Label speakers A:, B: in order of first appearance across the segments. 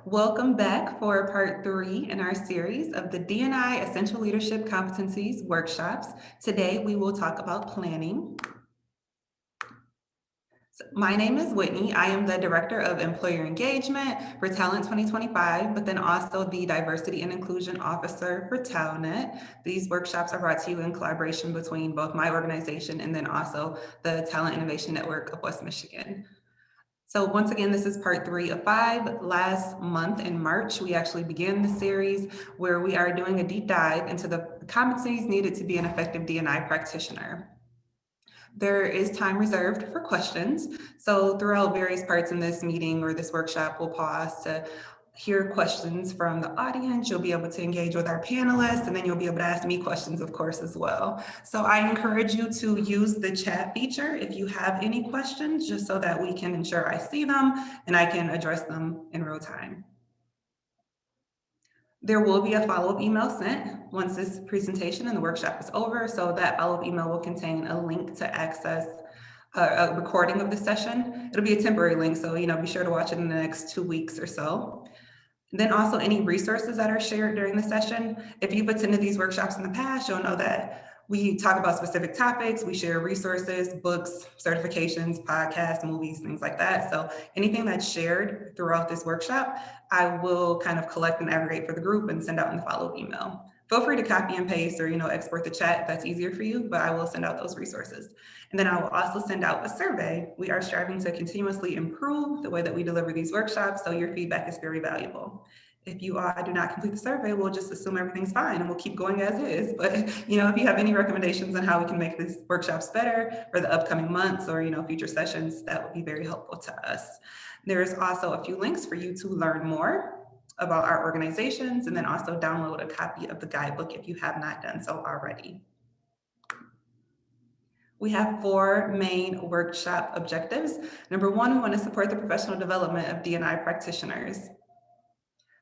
A: Welcome back for part 3 in our series of the D&I Essential Leadership Competencies workshops. Today we will talk about planning. My name is Whitney. I am the Director of Employer Engagement for Talent 2025, but then also the Diversity and Inclusion Officer for Talent. These workshops are brought to you in collaboration between both my organization and then also the Talent Innovation Network of West Michigan. So once again, this is part 3 of 5. Last month in March, we actually began the series where we are doing a deep dive into the competencies needed to be an effective D&I practitioner. There is time reserved for questions. So throughout various parts in this meeting or this workshop, we'll pause to hear questions from the audience. You'll be able to engage with our panelists, and then you'll be able to ask me questions, of course, as well. So I encourage you to use the chat feature if you have any questions, just so that we can ensure I see them and I can address them in real time. There will be a follow-up email sent once this presentation and the workshop is over. So that follow-up email will contain a link to access a recording of the session. It'll be a temporary link, so be sure to watch it in the next 2 weeks or so. Then also any resources that are shared during the session. If you've attended these workshops in the past, you'll know that we talk about specific topics, we share resources, books, certifications, podcasts, movies, things like that. So anything that's shared throughout this workshop, I will kind of collect and aggregate for the group and send out in the follow-up email. Feel free to copy and paste or export the chat if that's easier for you, but I will send out those resources. And then I will also send out a survey. We are striving to continuously improve the way that we deliver these workshops, so your feedback is very valuable. If you do not complete the survey, we'll just assume everything's fine and we'll keep going as is. But if you have any recommendations on how we can make these workshops better for the upcoming months or future sessions, that would be very helpful to us. There's also a few links for you to learn more about our organizations, and then also download a copy of the guidebook if you have not done so already. We have 4 main workshop objectives. Number 1, we want to support the professional development of D&I practitioners.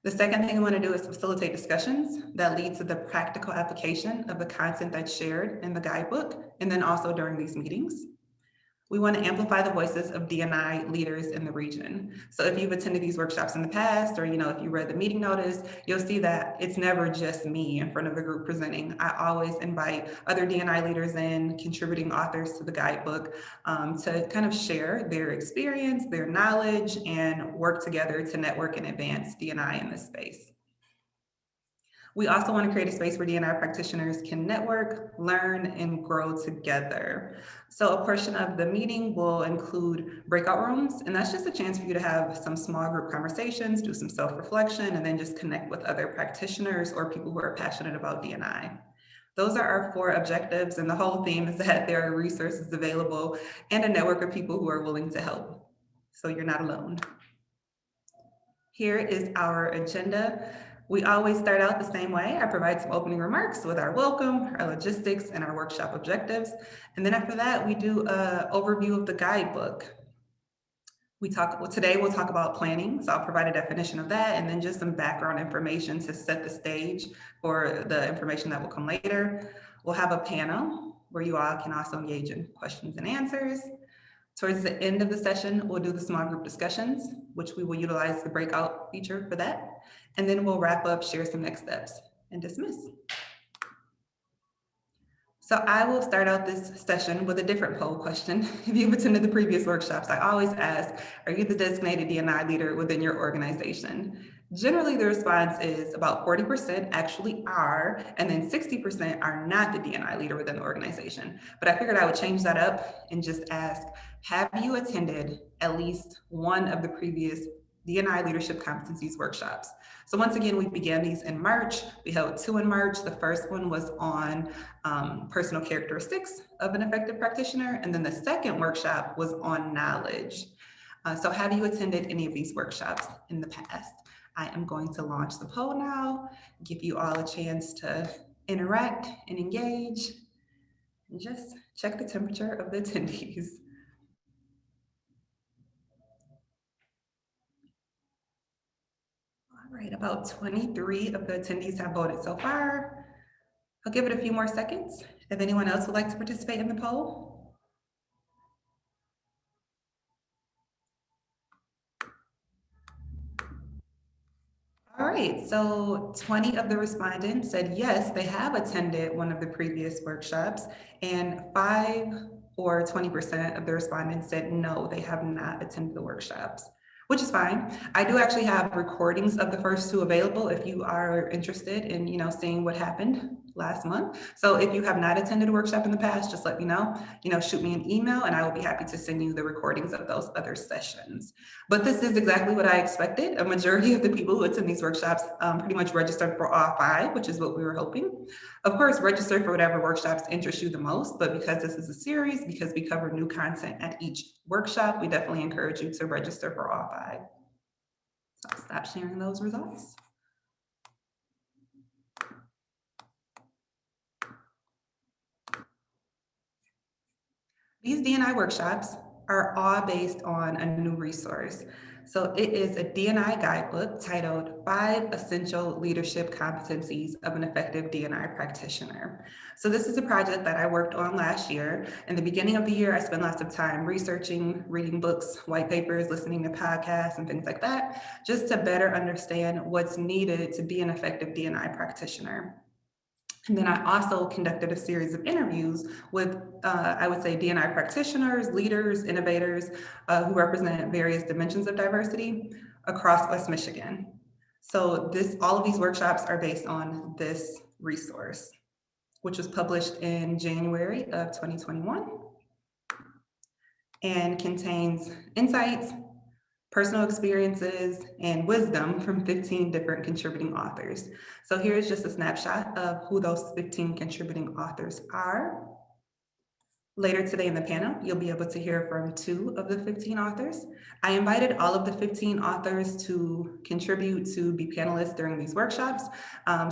A: The second thing we want to do is facilitate discussions that lead to the practical application of the content that's shared in the guidebook, and then also during these meetings. We want to amplify the voices of D&I leaders in the region. So if you've attended these workshops in the past, or if you read the meeting notice, you'll see that it's never just me in front of the group presenting. I always invite other D&I leaders in, contributing authors to the guidebook, to kind of share their experience, their knowledge, and work together to network and advance D&I in this space. We also want to create a space where D&I practitioners can network, learn, and grow together. So a portion of the meeting will include breakout rooms, and that's just a chance for you to have some small group conversations, do some self-reflection, and then just connect with other practitioners or people who are passionate about D&I. Those are our 4 objectives, and the whole theme is that there are resources available and a network of people who are willing to help. So you're not alone. Here is our agenda. We always start out the same way. I provide some opening remarks with our welcome, our logistics, and our workshop objectives. And then after that, we do an overview of the guidebook. Today we'll talk about planning. So I'll provide a definition of that and then just some background information to set the stage for the information that will come later. We'll have a panel where you all can also engage in questions and answers. Towards the end of the session, we'll do the small group discussions, which we will utilize the breakout feature for that. And then we'll wrap up, share some next steps, and dismiss. So I will start out this session with a different poll question. If you've attended the previous workshops, I always ask, are you the designated D&I leader within your organization? Generally, the response is about 40% actually are, and then 60% are not the D&I leader within the organization. But I figured I would change that up and just ask, have you attended at least one of the previous D&I Leadership Competencies workshops? So once again, we began these in March. We held 2 in March. The first one was on personal characteristics of an effective practitioner. And then the second workshop was on knowledge. So have you attended any of these workshops in the past? I am going to launch the poll now, give you all a chance to interact and engage, and just check the temperature of the attendees. All right, about 23 of the attendees have voted so far. I'll give it a few more seconds if anyone else would like to participate in the poll. right, so 20 of the respondents said yes, they have attended one of the previous workshops, and 5 or 20% of the respondents said no, they have not attended the workshops, which is fine. I do actually have recordings of the first two available if you are interested in, seeing what happened last month. So if you have not attended a workshop in the past, just let me know, shoot me an email and I will be happy to send you the recordings of those other sessions. But this is exactly what I expected. A majority of the people who attend these workshops pretty much registered for all 5, which is what we were hoping. Of course, register for whatever workshops interest you the most, but because this is a series, because we cover new content at each workshop, we definitely encourage you to register for all 5. So I'll stop sharing those results. These D&I workshops are all based on a new resource. So it is a D&I guidebook titled 5 Essential Leadership Competencies of an Effective D&I Practitioner. So this is a project that I worked on last year. In the beginning of the year, I spent lots of time researching, reading books, white papers, listening to podcasts and things like that, just to better understand what's needed to be an effective D&I practitioner. And then I also conducted a series of interviews with, I would say, D&I practitioners, leaders, innovators who represent various dimensions of diversity across West Michigan. So all of these workshops are based on this resource, which was published in January of 2021 and contains insights, personal experiences, and wisdom from 15 different contributing authors. So here's just a snapshot of who those 15 contributing authors are. Later today in the panel, you'll be able to hear from 2 of the 15 authors. I invited all of the 15 authors to contribute to be panelists during these workshops.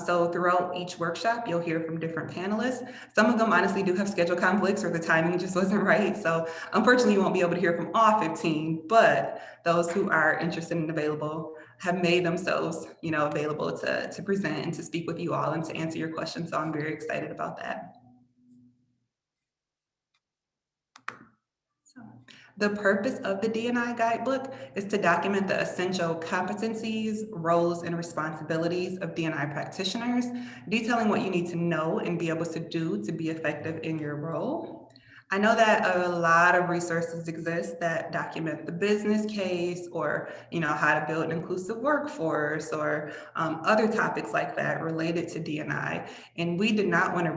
A: So throughout each workshop, you'll hear from different panelists. Some of them honestly do have schedule conflicts or the timing just wasn't right. So unfortunately, you won't be able to hear from all 15, but those who are interested and available have made themselves, available to present and to speak with you all and to answer your questions. So I'm very excited about that. The purpose of the D&I Guidebook is to document the essential competencies, roles, and responsibilities of D&I practitioners, detailing what you need to know and be able to do to be effective in your role. I know that a lot of resources exist that document the business case or, how to build an inclusive workforce or other topics like that related to D&I. And we did not want to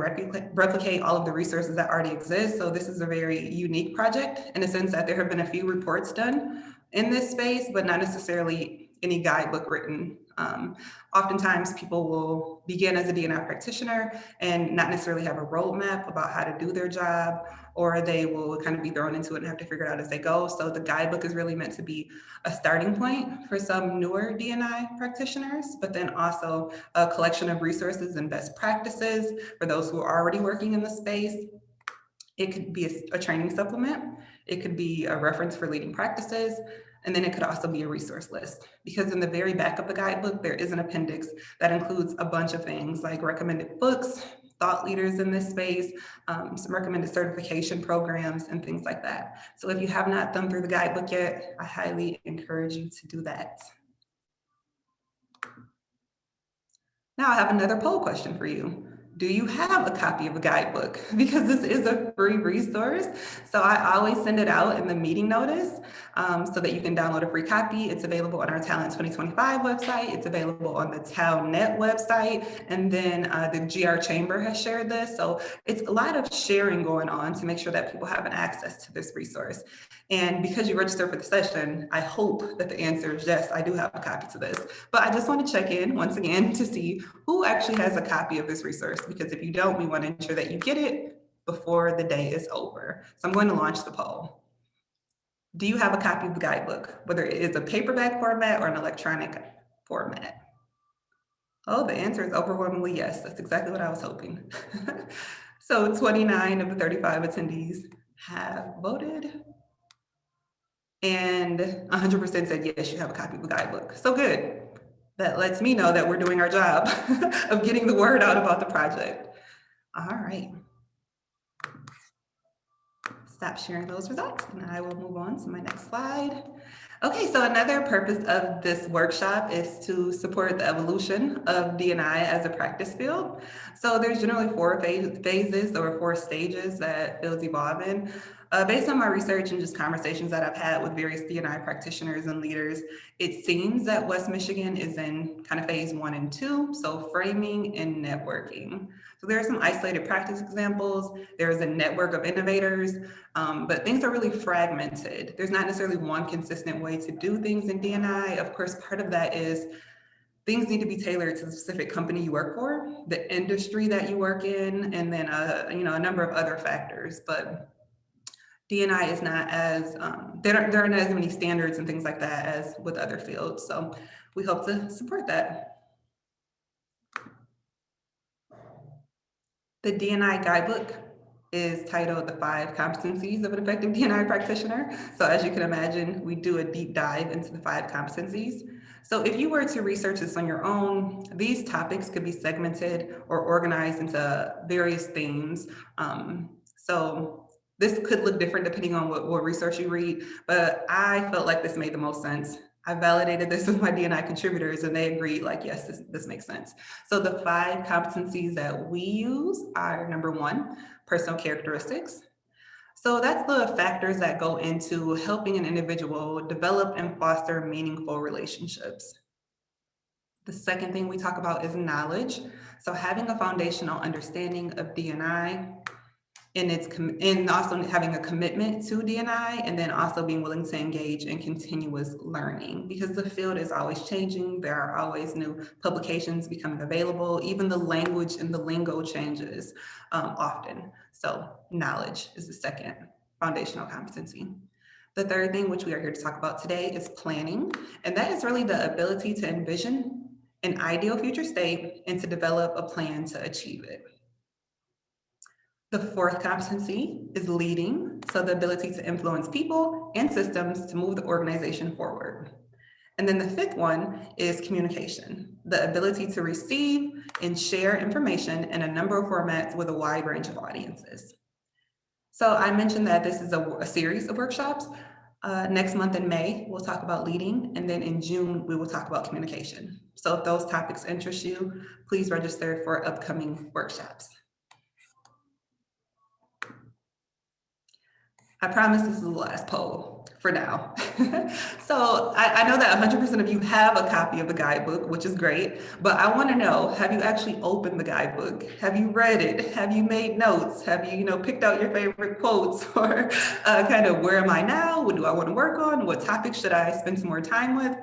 A: replicate all of the resources that already exist. So this is a very unique project in the sense that there have been a few reports done in this space, but not necessarily any guidebook written. Oftentimes people will begin as a D&I practitioner and not necessarily have a roadmap about how to do their job, or they will kind of be thrown into it and have to figure it out as they go. So the guidebook is really meant to be a starting point for some newer D&I practitioners, but then also a collection of resources and best practices for those who are already working in the space. It could be a training supplement. It could be a reference for leading practices. And then it could also be a resource list, because in the very back of the guidebook, there is an appendix that includes a bunch of things like recommended books, thought leaders in this space, some recommended certification programs and things like that. So if you have not thumbed through the guidebook yet, I highly encourage you to do that. Now I have another poll question for you. Do you have a copy of a guidebook? Because this is a free resource. So I always send it out in the meeting notice so that you can download a free copy. It's available on our Talent 2025 website. It's available on the TalNet website. And then the GR Chamber has shared this. So it's a lot of sharing going on to make sure that people have access to this resource. And because you register for the session, I hope that the answer is yes, I do have a copy to this. But I just want to check in once again to see who actually has a copy of this resource, because if you don't, we want to ensure that you get it before the day is over. So I'm going to launch the poll. Do you have a copy of the guidebook, whether it is a paperback format or an electronic format? Oh, the answer is overwhelmingly yes. That's exactly what I was hoping. So 29 of the 35 attendees have voted, and 100% said yes, you have a copy of the guidebook. So good. That lets me know that we're doing our job of getting the word out about the project. All right. Stop sharing those results and I will move on to my next slide. Okay, so another purpose of this workshop is to support the evolution of D&I as a practice field. So there's generally four phases or four stages that fields evolve in. Based on my research and just conversations that I've had with various D&I practitioners and leaders, it seems that West Michigan is in kind of phase 1 and 2, so framing and networking. So there are some isolated practice examples. There's a network of innovators, but things are really fragmented. There's not necessarily one consistent way to do things in D&I. Of course, part of that is things need to be tailored to the specific company you work for, the industry that you work in, and then a number of other factors. But D&I is not as there aren't as many standards and things like that as with other fields. So we hope to support that. The D&I Guidebook is titled The 5 Competencies of an Effective D&I Practitioner. So as you can imagine, we do a deep dive into the 5 competencies. So if you were to research this on your own, these topics could be segmented or organized into various themes. So this could look different depending on what research you read, but I felt like this made the most sense. I validated this with my D&I contributors and they agreed like, yes, this makes sense. So the 5 competencies that we use are number 1, personal characteristics. So that's the factors that go into helping an individual develop and foster meaningful relationships. The second thing we talk about is knowledge. So having a foundational understanding of D&I, and also having a commitment to D&I, and then also being willing to engage in continuous learning because the field is always changing. There are always new publications becoming available. Even the language and the lingo changes often. So knowledge is the second foundational competency. The third thing, which we are here to talk about today, is planning. And that is really the ability to envision an ideal future state and to develop a plan to achieve it. The fourth competency is leading, so the ability to influence people and systems to move the organization forward. And then the fifth one is communication, the ability to receive and share information in a number of formats with a wide range of audiences. So I mentioned that this is a series of workshops. Next month in May, we'll talk about leading, and then in June, we will talk about communication. So if those topics interest you, please register for upcoming workshops. I promise this is the last poll for now. So I know that 100% of you have a copy of the guidebook, which is great, but I want to know, have you actually opened the guidebook? Have you read it? Have you made notes? Have you, picked out your favorite quotes or kind of where am I now? What do I want to work on? What topics should I spend some more time with?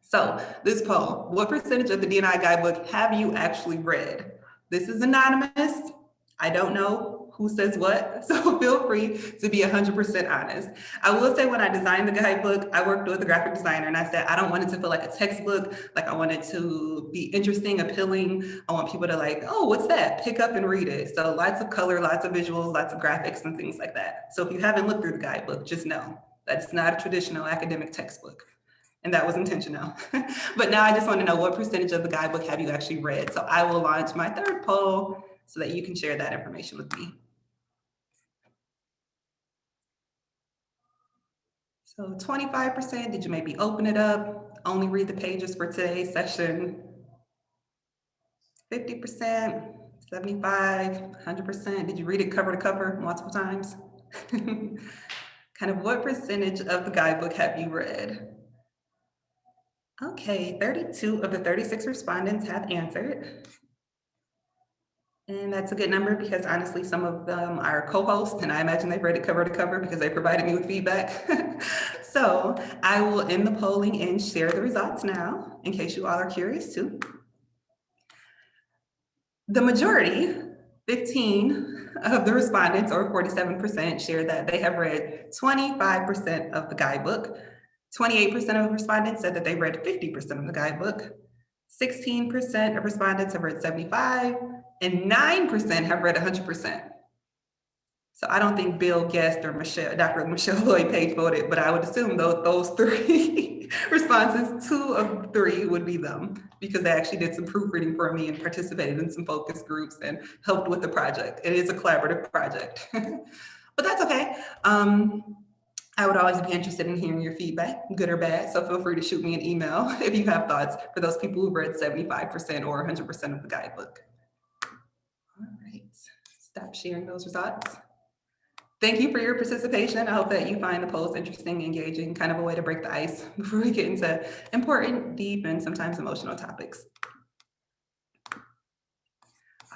A: So this poll, what percentage of the D&I guidebook have you actually read? This is anonymous. I don't know who says what, so feel free to be 100% honest. I will say when I designed the guidebook, I worked with a graphic designer and I said, I don't want it to feel like a textbook, like I want it to be interesting, appealing. I want people to like, oh, what's that? Pick up and read it. So lots of color, lots of visuals, lots of graphics and things like that. So if you haven't looked through the guidebook, just know that it's not a traditional academic textbook. And that was intentional. But now I just want to know what percentage of the guidebook have you actually read? So I will launch my third poll so that you can share that information with me. So 25%, did you maybe open it up, only read the pages for today's session? 50%, 75, 100%, did you read it cover to cover multiple times? Kind of what percentage of the guidebook have you read? Okay, 32 of the 36 respondents have answered. And that's a good number because honestly, some of them are co-hosts and I imagine they've read it cover to cover because they provided me with feedback. So I will end the polling and share the results now in case you all are curious too. The majority, 15 of the respondents or 47% shared that they have read 25% of the guidebook. 28% of respondents said that they read 50% of the guidebook. 16% of respondents have read 75, and 9% have read 100%. So I don't think Bill guessed or Dr. Michelle Loyd-Paige voted, but I would assume those 3 responses, 2 of 3 would be them because they actually did some proofreading for me and participated in some focus groups and helped with the project. It is a collaborative project, but that's okay. I would always be interested in hearing your feedback, good or bad. So feel free to shoot me an email if you have thoughts for those people who've read 75% or 100% of the guidebook. All right, stop sharing those results. Thank you for your participation. I hope that you find the post interesting, engaging, kind of a way to break the ice before we get into important, deep, and sometimes emotional topics.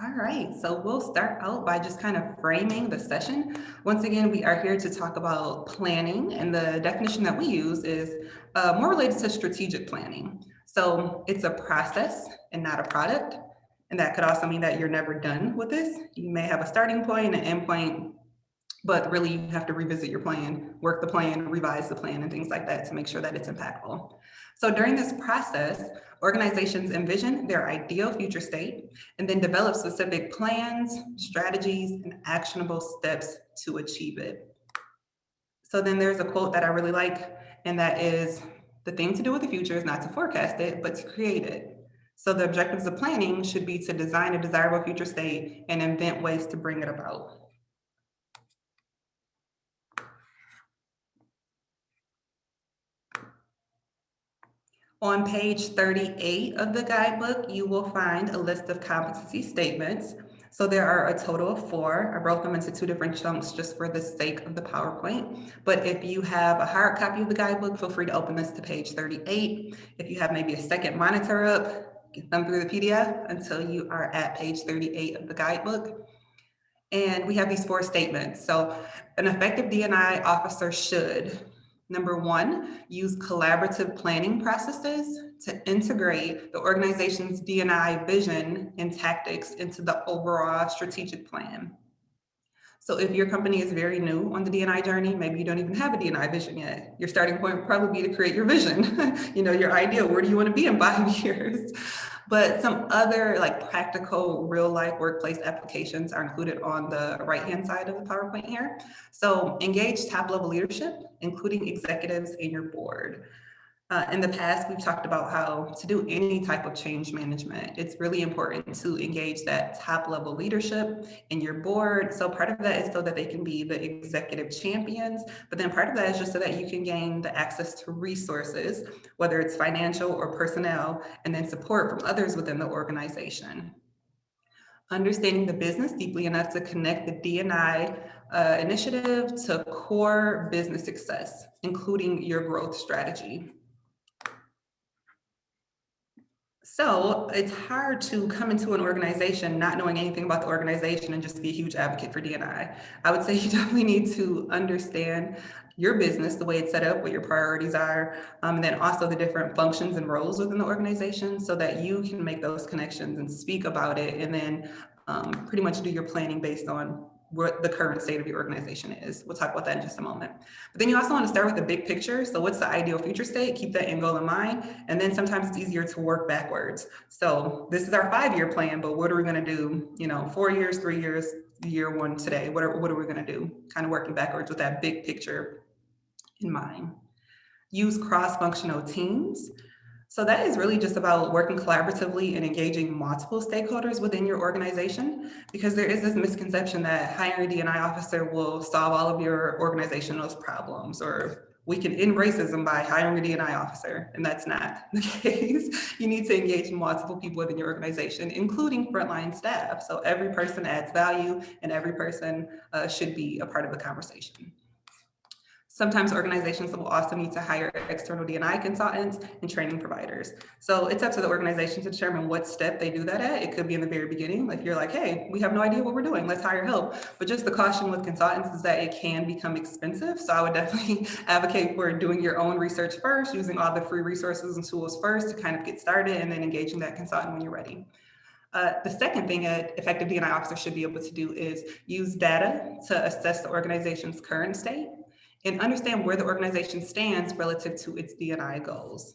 A: All right, so we'll start out by just kind of framing the session. Once again, we are here to talk about planning, and the definition that we use is more related to strategic planning. So it's a process and not a product. And that could also mean that you're never done with this. You may have a starting point, an end point, but really you have to revisit your plan, work the plan, revise the plan, and things like that to make sure that it's impactful. So during this process, organizations envision their ideal future state and then develop specific plans, strategies, and actionable steps to achieve it. So then there's a quote that I really like, and that is, the thing to do with the future is not to forecast it, but to create it. So the objectives of planning should be to design a desirable future state and invent ways to bring it about. On page 38 of the guidebook, you will find a list of competency statements. So there are a total of 4. I broke them into 2 different chunks just for the sake of the PowerPoint. But if you have a hard copy of the guidebook, feel free to open this to page 38. If you have maybe a second monitor up, thumb through the PDF until you are at page 38 of the guidebook. And we have these 4 statements. So an effective D&I officer should, number 1, use collaborative planning processes to integrate the organization's D&I vision and tactics into the overall strategic plan. So if your company is very new on the D&I journey, maybe you don't even have a D&I vision yet. Your starting point would probably be to create your vision, your idea, where do you want to be in 5 years? But some other like practical real life workplace applications are included on the right-hand side of the PowerPoint here. So engage top level leadership, including executives in your board. In the past, we've talked about how to do any type of change management, it's really important to engage that top level leadership in your board. So part of that is so that they can be the executive champions, but then part of that is just so that you can gain the access to resources, whether it's financial or personnel, and then support from others within the organization. Understanding the business deeply enough to connect the D&I initiative to core business success, including your growth strategy. So it's hard to come into an organization not knowing anything about the organization and just be a huge advocate for D&I. I would say you definitely need to understand your business, the way it's set up, what your priorities are, and then also the different functions and roles within the organization so that you can make those connections and speak about it and then pretty much do your planning based on what the current state of your organization is. We'll talk about that in just a moment. But then you also want to start with the big picture. So what's the ideal future state? Keep that end goal in mind. And then sometimes it's easier to work backwards. So this is our 5-year plan, but what are we going to do, 4 years, 3 years, year 1 today? What are we going to do? Kind of working backwards with that big picture in mind. Use cross-functional teams. So that is really just about working collaboratively and engaging multiple stakeholders within your organization, because there is this misconception that hiring a D&I officer will solve all of your organizational problems, or we can end racism by hiring a D&I officer, and that's not the case. You need to engage multiple people within your organization, including frontline staff. So every person adds value and every person should be a part of the conversation. Sometimes organizations will also need to hire external D&I consultants and training providers. So it's up to the organization to determine what step they do that at. It could be in the very beginning, like you're like, hey, we have no idea what we're doing, let's hire help. But just the caution with consultants is that it can become expensive. So I would definitely advocate for doing your own research first, using all the free resources and tools first to kind of get started, and then engaging that consultant when you're ready. The second thing an effective D&I officer should be able to do is use data to assess the organization's current state and understand where the organization stands relative to its D&I goals.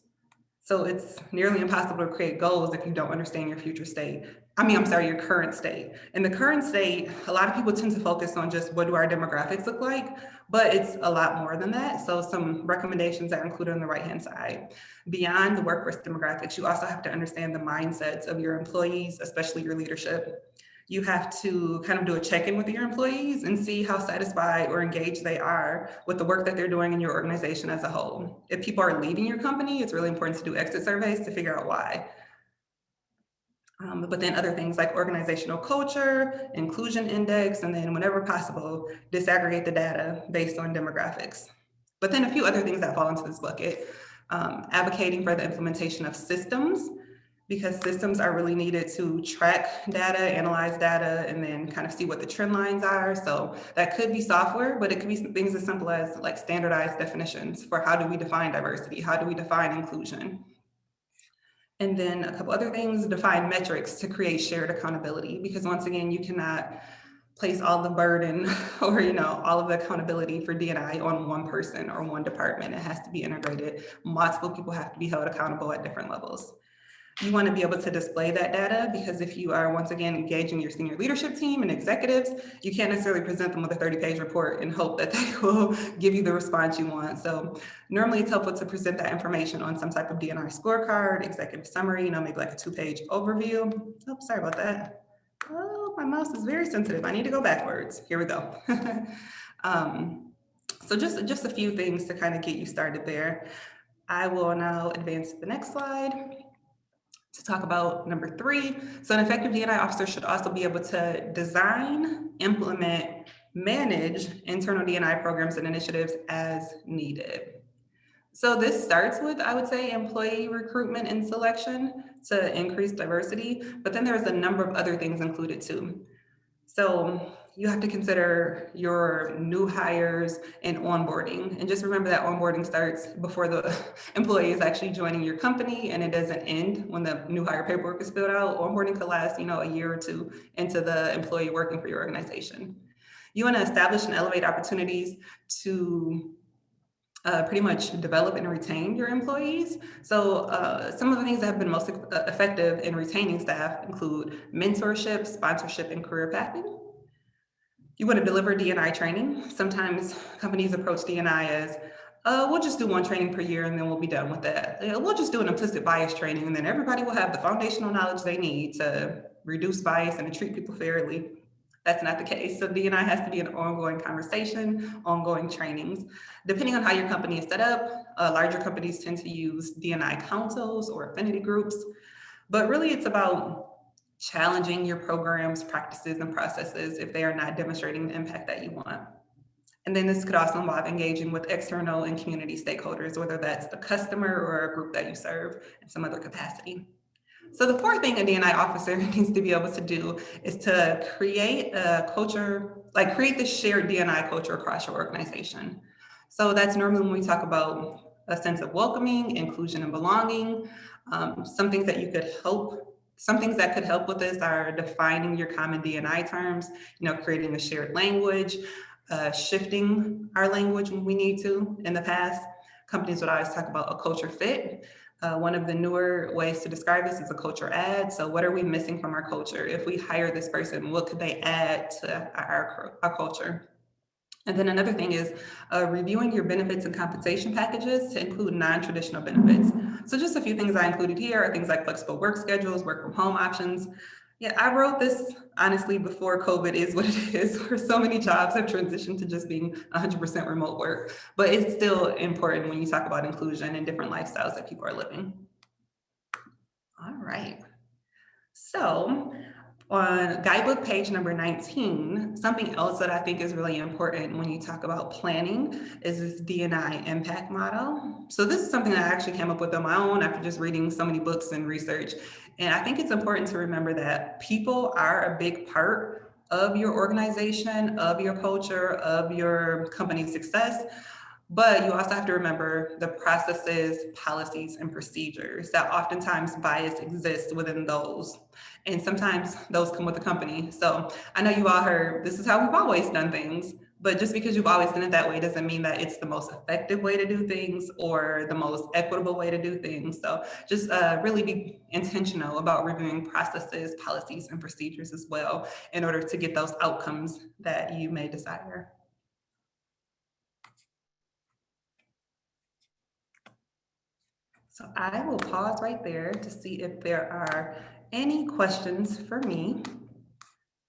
A: So it's nearly impossible to create goals if you don't understand your future state. Your current state. In the current state, a lot of people tend to focus on just what do our demographics look like, but it's a lot more than that. So some recommendations are included on the right-hand side. Beyond the workforce demographics, you also have to understand the mindsets of your employees, especially your leadership. You have to kind of do a check-in with your employees and see how satisfied or engaged they are with the work that they're doing in your organization as a whole. If people are leaving your company, it's really important to do exit surveys to figure out why. But then other things like organizational culture, inclusion index, and then whenever possible, disaggregate the data based on demographics. But then a few other things that fall into this bucket, advocating for the implementation of systems, because systems are really needed to track data, analyze data, and then kind of see what the trend lines are. So that could be software, but it could be things as simple as like standardized definitions for how do we define diversity? How do we define inclusion? And then a couple other things, define metrics to create shared accountability, because once again, you cannot place all the burden or all of the accountability for D&I on one person or one department. It has to be integrated. Multiple people have to be held accountable at different levels. You want to be able to display that data, because if you are once again engaging your senior leadership team and executives, you can't necessarily present them with a 30-page report and hope that they will give you the response you want. So normally it's helpful to present that information on some type of D&I scorecard, executive summary, maybe like a 2-page overview. Oh, sorry about that. Oh, my mouse is very sensitive. I need to go backwards. Here we go. So just a few things to kind of get you started there. I will now advance to the next slide to talk about number 3. So an effective D&I officer should also be able to design, implement, manage internal D&I programs and initiatives as needed. So this starts with, I would say, employee recruitment and selection to increase diversity, but then there's a number of other things included too. So you have to consider your new hires and onboarding. And just remember that onboarding starts before the employee is actually joining your company, and it doesn't end when the new hire paperwork is filled out. Onboarding could last, a year or two into the employee working for your organization. You want to establish and elevate opportunities to pretty much develop and retain your employees. So some of the things that have been most effective in retaining staff include mentorship, sponsorship, and career pathing. You want to deliver D&I training. Sometimes companies approach D&I as, we'll just do one training per year and then we'll be done with that. We'll just do an implicit bias training and then everybody will have the foundational knowledge they need to reduce bias and to treat people fairly. That's not the case. So D&I has to be an ongoing conversation, ongoing trainings. Depending on how your company is set up, larger companies tend to use D&I councils or affinity groups, but really it's about challenging your programs, practices, and processes if they are not demonstrating the impact that you want. And then this could also involve engaging with external and community stakeholders, whether that's a customer or a group that you serve in some other capacity. So the 4th thing a D&I officer needs to be able to do is to create a culture, create this shared D&I culture across your organization. So that's normally when we talk about a sense of welcoming, inclusion, and belonging. Some things that could help with this are defining your common D&I terms, creating a shared language, shifting our language when we need to. In the past, companies would always talk about a culture fit. One of the newer ways to describe this is a culture add. So what are we missing from our culture? If we hire this person, what could they add to our culture? And then another thing is reviewing your benefits and compensation packages to include non-traditional benefits. So just a few things I included here are things like flexible work schedules, work from home options. Yeah, I wrote this honestly before COVID is what it is, where so many jobs have transitioned to just being 100% remote work. But it's still important when you talk about inclusion and different lifestyles that people are living. All right. So on Guidebook page number 19, something else that I think is really important when you talk about planning is this Dni Impact Model. So this is something that I actually came up with on my own after just reading so many books and research. And I think it's important to remember that people are a big part of your organization, of your culture, of your company's success. But you also have to remember the processes, policies, and procedures that oftentimes bias exists within those. And sometimes those come with the company. So I know you all heard, this is how we've always done things, but just because you've always done it that way doesn't mean that it's the most effective way to do things or the most equitable way to do things. So just really be intentional about reviewing processes, policies, and procedures as well in order to get those outcomes that you may desire. So I will pause right there to see if there are any questions for me.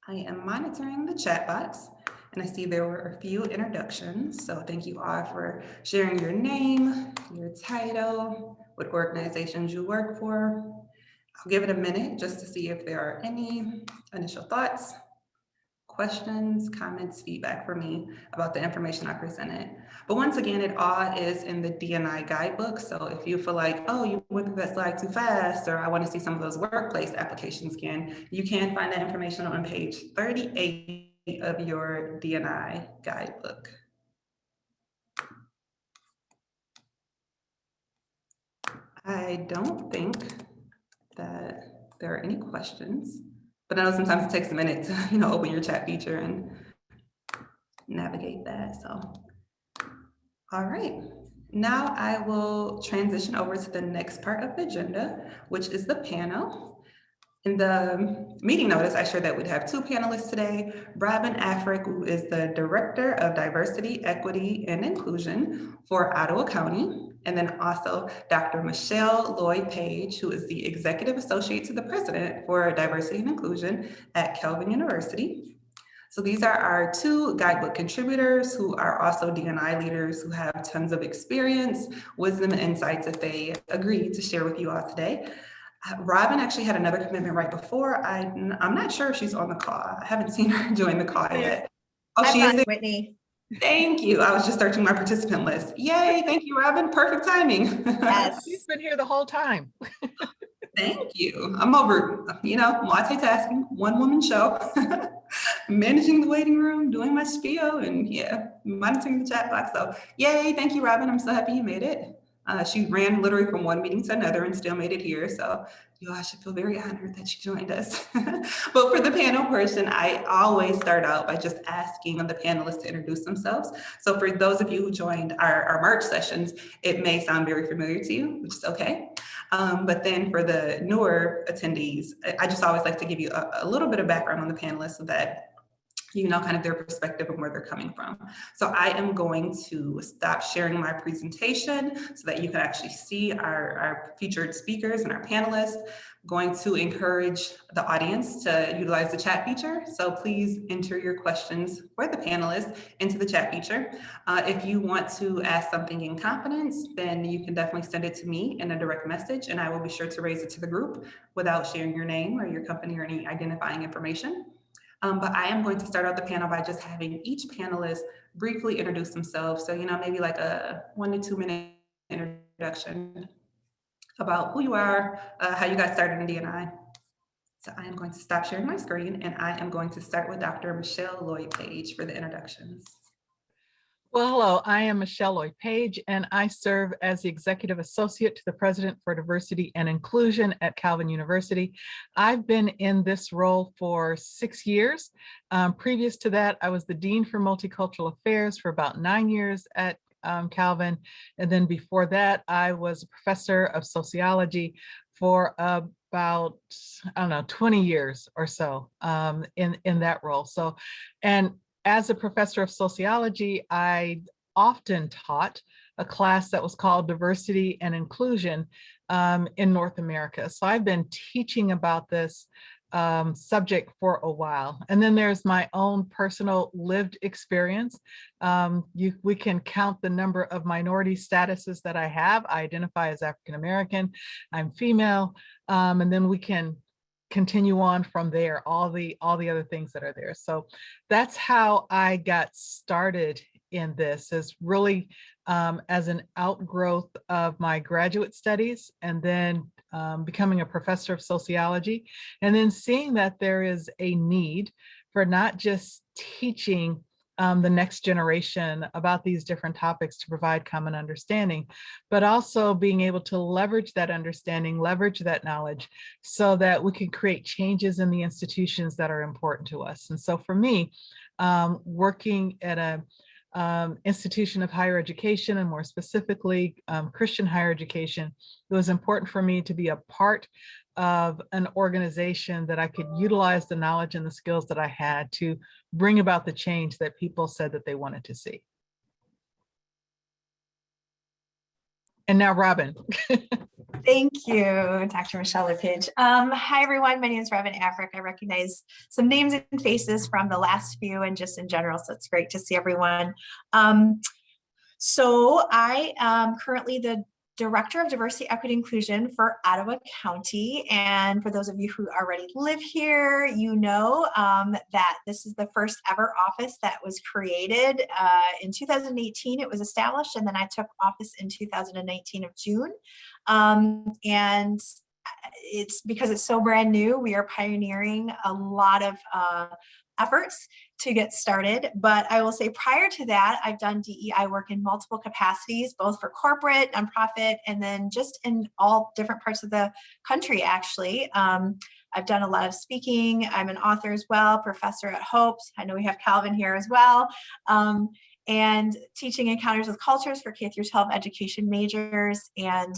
A: I am monitoring the chat box, and I see there were a few introductions. So thank you all for sharing your name, your title, what organizations you work for. I'll give it a minute just to see if there are any initial thoughts, questions, comments, feedback for me about the information I presented. But once again, it all is in the D&I Guidebook. So if you feel like, oh, you went through that slide too fast, or I want to see some of those workplace applications again, you can find that information on page 38 of your D&I Guidebook. I don't think that there are any questions, but I know sometimes it takes a minute to, open your chat feature and navigate that. So, all right. Now I will transition over to the next part of the agenda, which is the panel. In the meeting notice, I shared that we'd have two panelists today, Robyn Afrik, who is the Director of Diversity, Equity, and Inclusion for Ottawa County, and then also Dr. Michelle Loyd-Paige, who is the Executive Associate to the President for Diversity and Inclusion at Calvin University. So these are our two guidebook contributors who are also D&I leaders who have tons of experience, wisdom, and insights that they agreed to share with you all today. Robyn actually had another commitment right before. I'm not sure if she's on the call. I haven't seen her join the call yet.
B: Oh, she is there. Whitney.
A: Thank you. I was just searching my participant list. Yay, thank you, Robyn. Perfect timing.
B: Yes.
C: She's been here the whole time.
A: Thank you. I'm over, multitasking, one woman show, managing the waiting room, doing my spiel, and monitoring the chat box. So yay, thank you, Robyn. I'm so happy you made it. She ran literally from one meeting to another and still made it here. So you all should feel very honored that she joined us. But for the panel portion, I always start out by just asking the panelists to introduce themselves. So for those of you who joined our March sessions, it may sound very familiar to you, which is okay. But then for the newer attendees, I just always like to give you a little bit of background on the panelists so that you know kind of their perspective and where they're coming from. So I am going to stop sharing my presentation so that you can actually see our featured speakers and our panelists. I'm going to encourage the audience to utilize the chat feature. So please enter your questions for the panelists into the chat feature. If you want to ask something in confidence, then you can definitely send it to me in a direct message, and I will be sure to raise it to the group without sharing your name or your company or any identifying information. But I am going to start out the panel by just having each panelist briefly introduce themselves. So, maybe like a 1 to 2 minute introduction about who you are, how you got started in D&I. So I am going to stop sharing my screen, and I am going to start with Dr. Michelle Loyd-Paige for the introductions.
C: Well, hello, I am Michelle Loyd-Paige, and I serve as the Executive Associate to the President for Diversity and Inclusion at Calvin University. I've been in this role for 6 years. Previous to that, I was the Dean for Multicultural Affairs for about 9 years at Calvin. And then before that, I was a professor of sociology for about, 20 years or so in that role. So, and as a professor of sociology, I often taught a class that was called Diversity and Inclusion in North America. So I've been teaching about this subject for a while. And then there's my own personal lived experience. We can count the number of minority statuses that I have. I identify as African American, I'm female, and then we can continue on from there, all the other things that are there. So that's how I got started in this, is really as an outgrowth of my graduate studies, and then becoming a professor of sociology, and then seeing that there is a need for not just teaching the next generation about these different topics to provide common understanding, but also being able to leverage that understanding, leverage that knowledge, so that we can create changes in the institutions that are important to us. And so for me, working at a institution of higher education, and more specifically Christian higher education, it was important for me to be a part of an organization that I could utilize the knowledge and the skills that I had to bring about the change that people said that they wanted to see. And now Robyn.
B: Thank you, Dr. Michelle Loyd-Paige. Hi, everyone. My name is Robyn Afrik. I recognize some names and faces from the last few and just in general, so it's great to see everyone. So I am currently the Director of Diversity, Equity, Inclusion for Ottawa County. And for those of you who already live here, you know that this is the first ever office that was created in 2018. It was established, and then I took office in 2019 of June. And it's because it's so brand new, we are pioneering a lot of efforts to get started. But I will say prior to that, I've done DEI work in multiple capacities, both for corporate, nonprofit, and then just in all different parts of the country, actually. I've done a lot of speaking. I'm an author as well, professor at Hopes. I know we have Calvin here as well. And teaching encounters with cultures for K through 12 education majors, and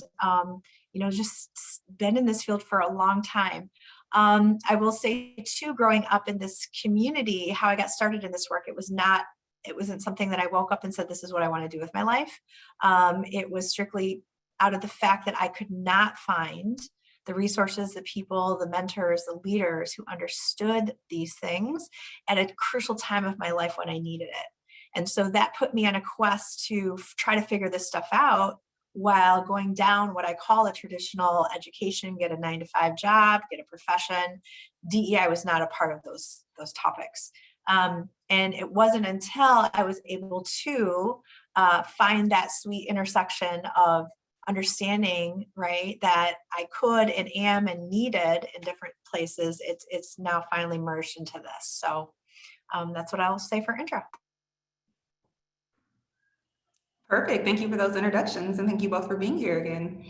B: just been in this field for a long time. I will say too, growing up in this community, how I got started in this work, it wasn't something that I woke up and said, this is what I want to do with my life. It was strictly out of the fact that I could not find the resources, the people, the mentors, the leaders who understood these things at a crucial time of my life when I needed it. And so that put me on a quest to try to figure this stuff out while going down what I call a traditional education, get a 9-to-5 job, get a profession. DEI was not a part of those topics. And it wasn't until I was able to find that sweet intersection of understanding, right, that I could and am and needed in different places. It's now finally merged into this. So that's what I'll say for intro.
A: Perfect. Thank you for those introductions, and thank you both for being here again.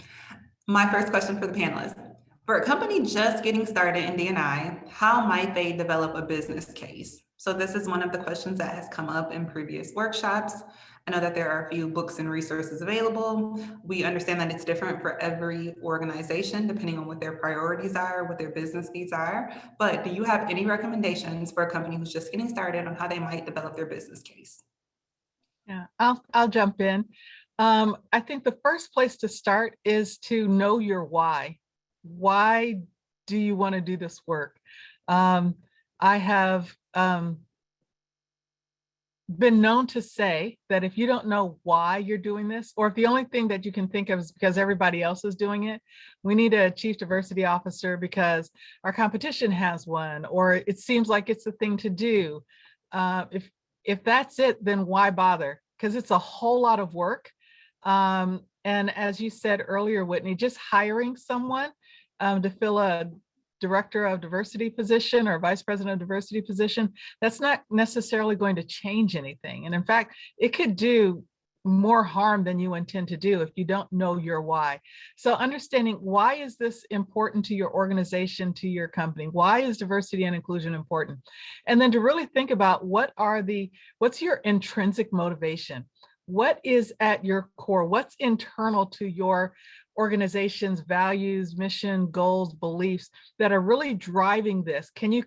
A: My first question for the panelists. For a company just getting started in D&I, how might they develop a business case? So this is one of the questions that has come up in previous workshops. I know that there are a few books and resources available. We understand that it's different for every organization, depending on what their priorities are, what their business needs are. But do you have any recommendations for a company who's just getting started on how they might develop their business case?
C: Yeah, I'll jump in. I think the first place to start is to know your why. Why do you want to do this work? I have been known to say that if you don't know why you're doing this, or if the only thing that you can think of is because everybody else is doing it, we need a chief diversity officer because our competition has one, or it seems like it's the thing to do. If that's it, then why bother? Because it's a whole lot of work. And as you said earlier, Whitney, just hiring someone to fill a director of diversity position or vice president of diversity position, that's not necessarily going to change anything. And in fact, it could do more harm than you intend to do if you don't know your why. So understanding why is this important to your organization, to your company? Why is diversity and inclusion important? And then to really think about what's your intrinsic motivation? What is at your core? What's internal to your organization's values, mission, goals, beliefs that are really driving this? Can you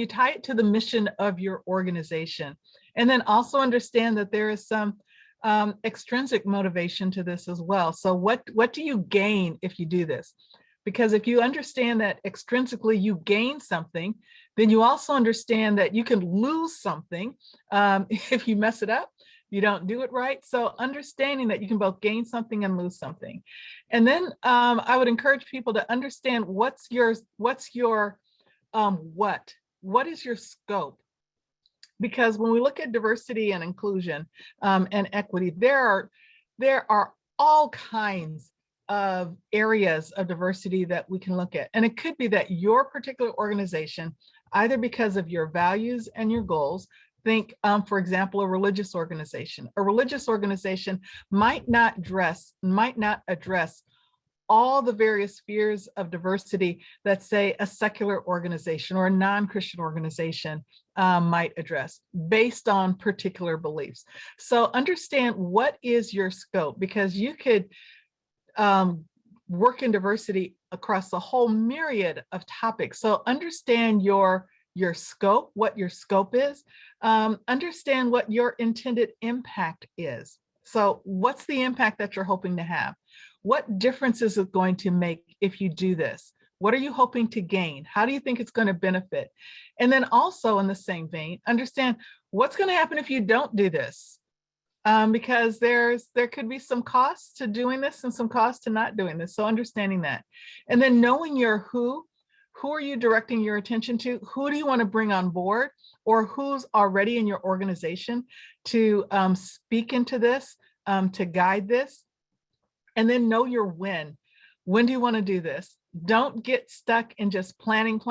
C: tie it to the mission of your organization? And then also understand that there is some extrinsic motivation to this as well. So what do you gain if you do this? Because if you understand that extrinsically you gain something, then you also understand that you can lose something if you mess it up, you don't do it right. So understanding that you can both gain something and lose something. And then I would encourage people to understand what is your scope? Because when we look at diversity and inclusion and equity, there are all kinds of areas of diversity that we can look at. And it could be that your particular organization, either because of your values and your goals, think, for example, a religious organization. A religious organization might not address all the various spheres of diversity that, say, a secular organization or a non-Christian organization might address based on particular beliefs. So understand what is your scope, because you could work in diversity across a whole myriad of topics. So understand your scope, what your scope is, understand what your intended impact is. So what's the impact that you're hoping to have? What difference is it going to make if you do this? What are you hoping to gain? How do you think it's going to benefit? And then also in the same vein, understand what's going to happen if you don't do this. Because there could be some costs to doing this and some costs to not doing this. So understanding that. And then knowing your who are you directing your attention to? Who do you want to bring on board, or who's already in your organization to speak into this, to guide this? And then know your when. When do you want to do this? Don't get stuck in just planning,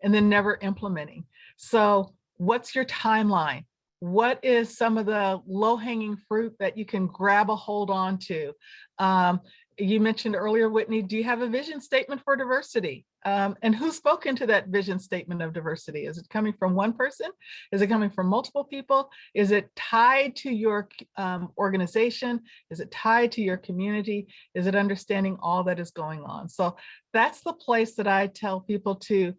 C: and then never implementing. So what's your timeline? What is some of the low-hanging fruit that you can grab a hold on to? You mentioned earlier, Whitney, do you have a vision statement for diversity? And who spoke into that vision statement of diversity? Is it coming from one person? Is it coming from multiple people? Is it tied to your organization? Is it tied to your community? Is it understanding all that is going on? So that's the place that I tell people to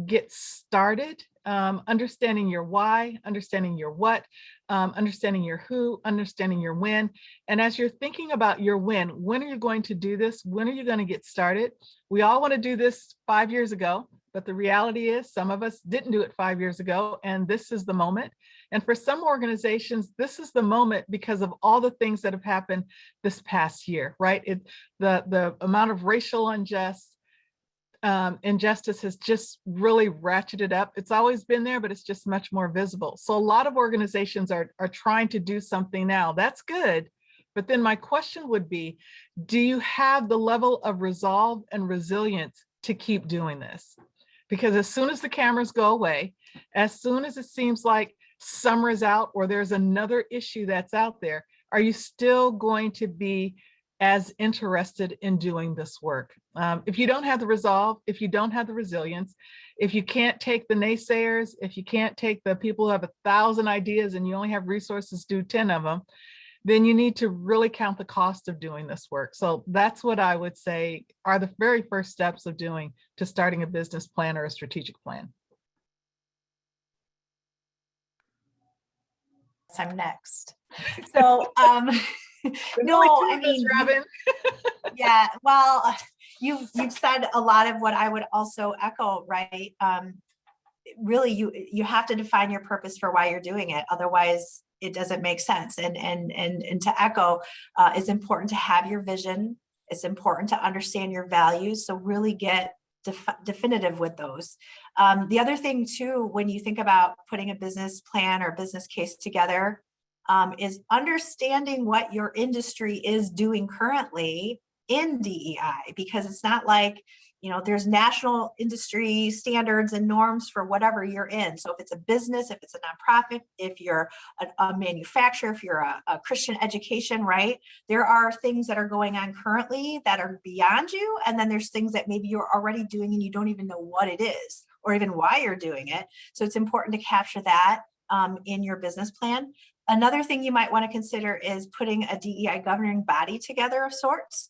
C: get started, understanding your why, understanding your what, understanding your who, understanding your when. And as you're thinking about your when are you going to do this? When are you going to get started? We all want to do this 5 years ago, but the reality is some of us didn't do it 5 years ago, and this is the moment. And for some organizations, this is the moment because of all the things that have happened this past year, right? The amount of racial injustice has just really ratcheted up. It's always been there, but it's just much more visible. So a lot of organizations are trying to do something now. That's good. But then my question would be, do you have the level of resolve and resilience to keep doing this? Because as soon as the cameras go away, as soon as it seems like summer is out or there's another issue that's out there, are you still going to be as interested in doing this work? If you don't have the resolve, if you don't have the resilience, if you can't take the naysayers, if you can't take the people who have 1,000 ideas and you only have resources to do 10 of them, then you need to really count the cost of doing this work. So that's what I would say are the very first steps of to starting a business plan or a strategic plan.
B: I'm next. So, no, I mean,
C: Robyn.
B: yeah, well, you've said a lot of what I would also echo, right? Really, you have to define your purpose for why you're doing it. Otherwise, it doesn't make sense. And to echo, it's important to have your vision. It's important to understand your values. So really get definitive with those. The other thing too, when you think about putting a business plan or business case together, is understanding what your industry is doing currently in DEI, because it's not like, there's national industry standards and norms for whatever you're in. So if it's a business, if it's a nonprofit, if you're a manufacturer, if you're a Christian education, right? There are things that are going on currently that are beyond you. And then there's things that maybe you're already doing and you don't even know what it is or even why you're doing it. So it's important to capture that in your business plan. Another thing you might want to consider is putting a DEI governing body together of sorts.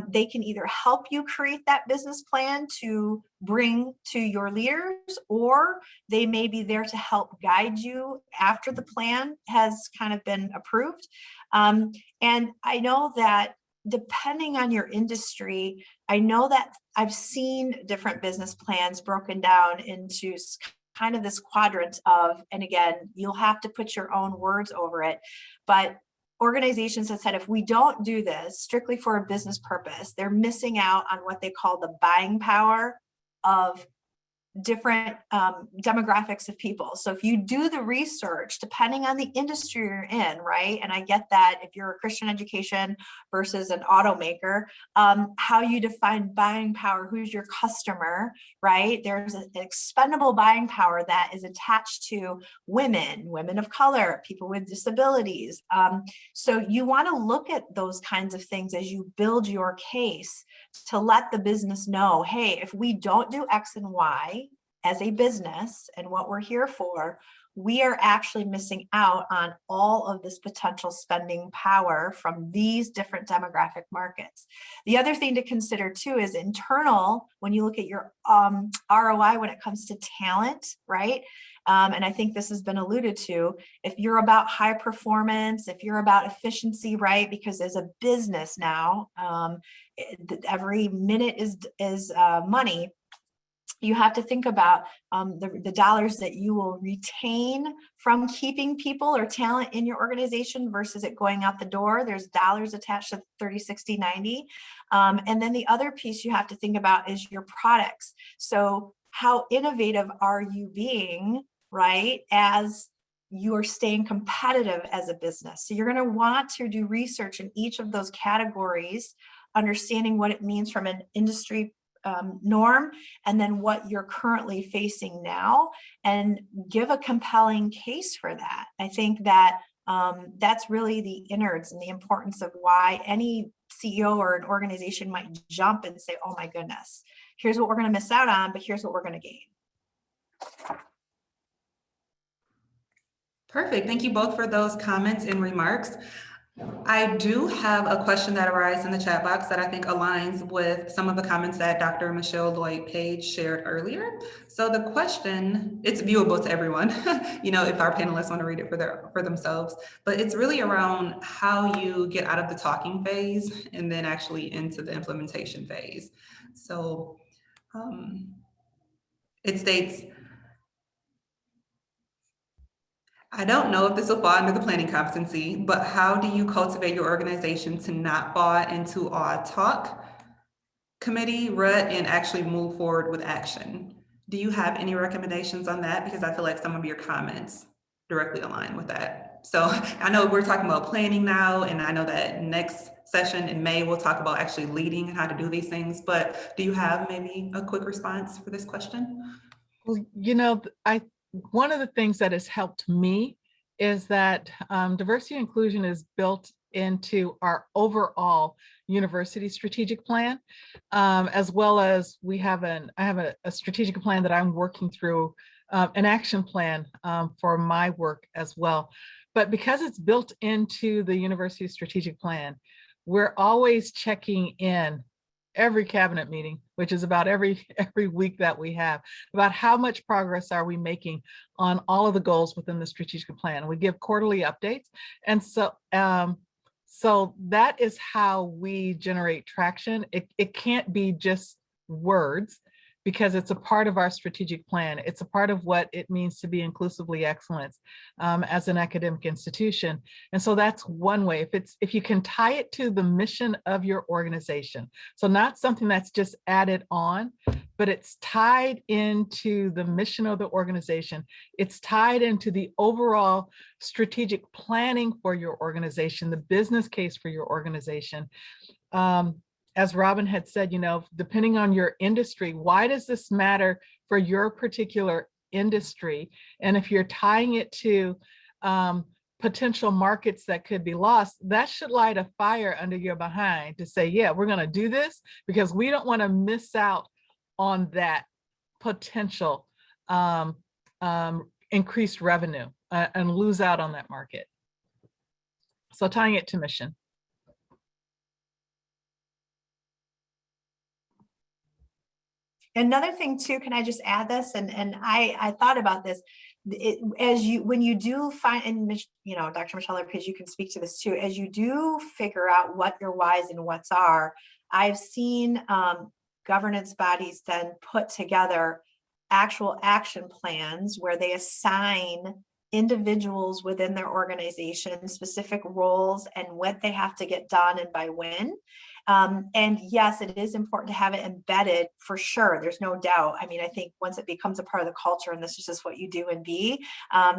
B: They can either help you create that business plan to bring to your leaders, or they may be there to help guide you after the plan has kind of been approved. And I know that depending on your industry, I know that I've seen different business plans broken down into kind of this quadrant of, and again, you'll have to put your own words over it, but organizations that said, if we don't do this strictly for a business purpose, they're missing out on what they call the buying power of different demographics of people. So if you do the research, depending on the industry you're in, right? And I get that if you're a Christian education versus an automaker, how you define buying power, who's your customer, right? There's an expendable buying power that is attached to women of color, people with disabilities. So you want to look at those kinds of things as you build your case to let the business know, hey, if we don't do X and Y as a business and what we're here for, we are actually missing out on all of this potential spending power from these different demographic markets. The other thing to consider too is internal, when you look at your ROI when it comes to talent, right? And I think this has been alluded to. If you're about high performance, if you're about efficiency, right? Because as a business now, every minute is money. You have to think about the dollars that you will retain from keeping people or talent in your organization versus it going out the door. There's dollars attached to 30, 60, 90. And then the other piece you have to think about is your products. So how innovative are you being, right, as you're staying competitive as a business? So you're going to want to do research in each of those categories, understanding what it means from an industry norm, and then what you're currently facing now, and give a compelling case for that. I think that that's really the innards and the importance of why any CEO or an organization might jump and say, oh my goodness, here's what we're going to miss out on, but here's what we're going to gain.
A: Perfect. Thank you both for those comments and remarks. I do have a question that arises in the chat box that I think aligns with some of the comments that Dr. Michelle Loyd-Paige shared earlier. So the question, it's viewable to everyone, you know, if our panelists want to read it for themselves, but it's really around how you get out of the talking phase and then actually into the implementation phase. So it states, I don't know if this will fall under the planning competency, but how do you cultivate your organization to not fall into all talk, committee, rut, and actually move forward with action? Do you have any recommendations on that? Because I feel like some of your comments directly align with that. So I know we're talking about planning now, and I know that next session in May, we'll talk about actually leading and how to do these things, but do you have maybe a quick response for this question?
C: Well, you know, one of the things that has helped me is that diversity and inclusion is built into our overall university strategic plan, as well as I have a strategic plan that I'm working through, an action plan for my work as well. But because it's built into the university strategic plan, we're always checking in every cabinet meeting, which is about every week that we have, about how much progress are we making on all of the goals within the strategic plan. We give quarterly updates. And so so that is how we generate traction. It can't be just words, because it's a part of our strategic plan. It's a part of what it means to be inclusively excellent as an academic institution. And so that's one way. If you can tie it to the mission of your organization, so not something that's just added on, but it's tied into the mission of the organization. It's tied into the overall strategic planning for your organization, the business case for your organization. As Robyn had said, you know, depending on your industry, why does this matter for your particular industry? And if you're tying it to potential markets that could be lost, that should light a fire under your behind to say, yeah, we're going to do this because we don't want to miss out on that potential increased revenue and lose out on that market. So tying it to mission.
B: Another thing too, can I just add this? And I thought about this. When you do find, and you know, Dr. Michelle Loyd-Paige, you can speak to this too, as you do figure out what your whys and whats are, I've seen governance bodies then put together actual action plans where they assign individuals within their organization specific roles and what they have to get done and by when. And yes, it is important to have it embedded for sure. There's no doubt. I mean, I think once it becomes a part of the culture and this is just what you do and be,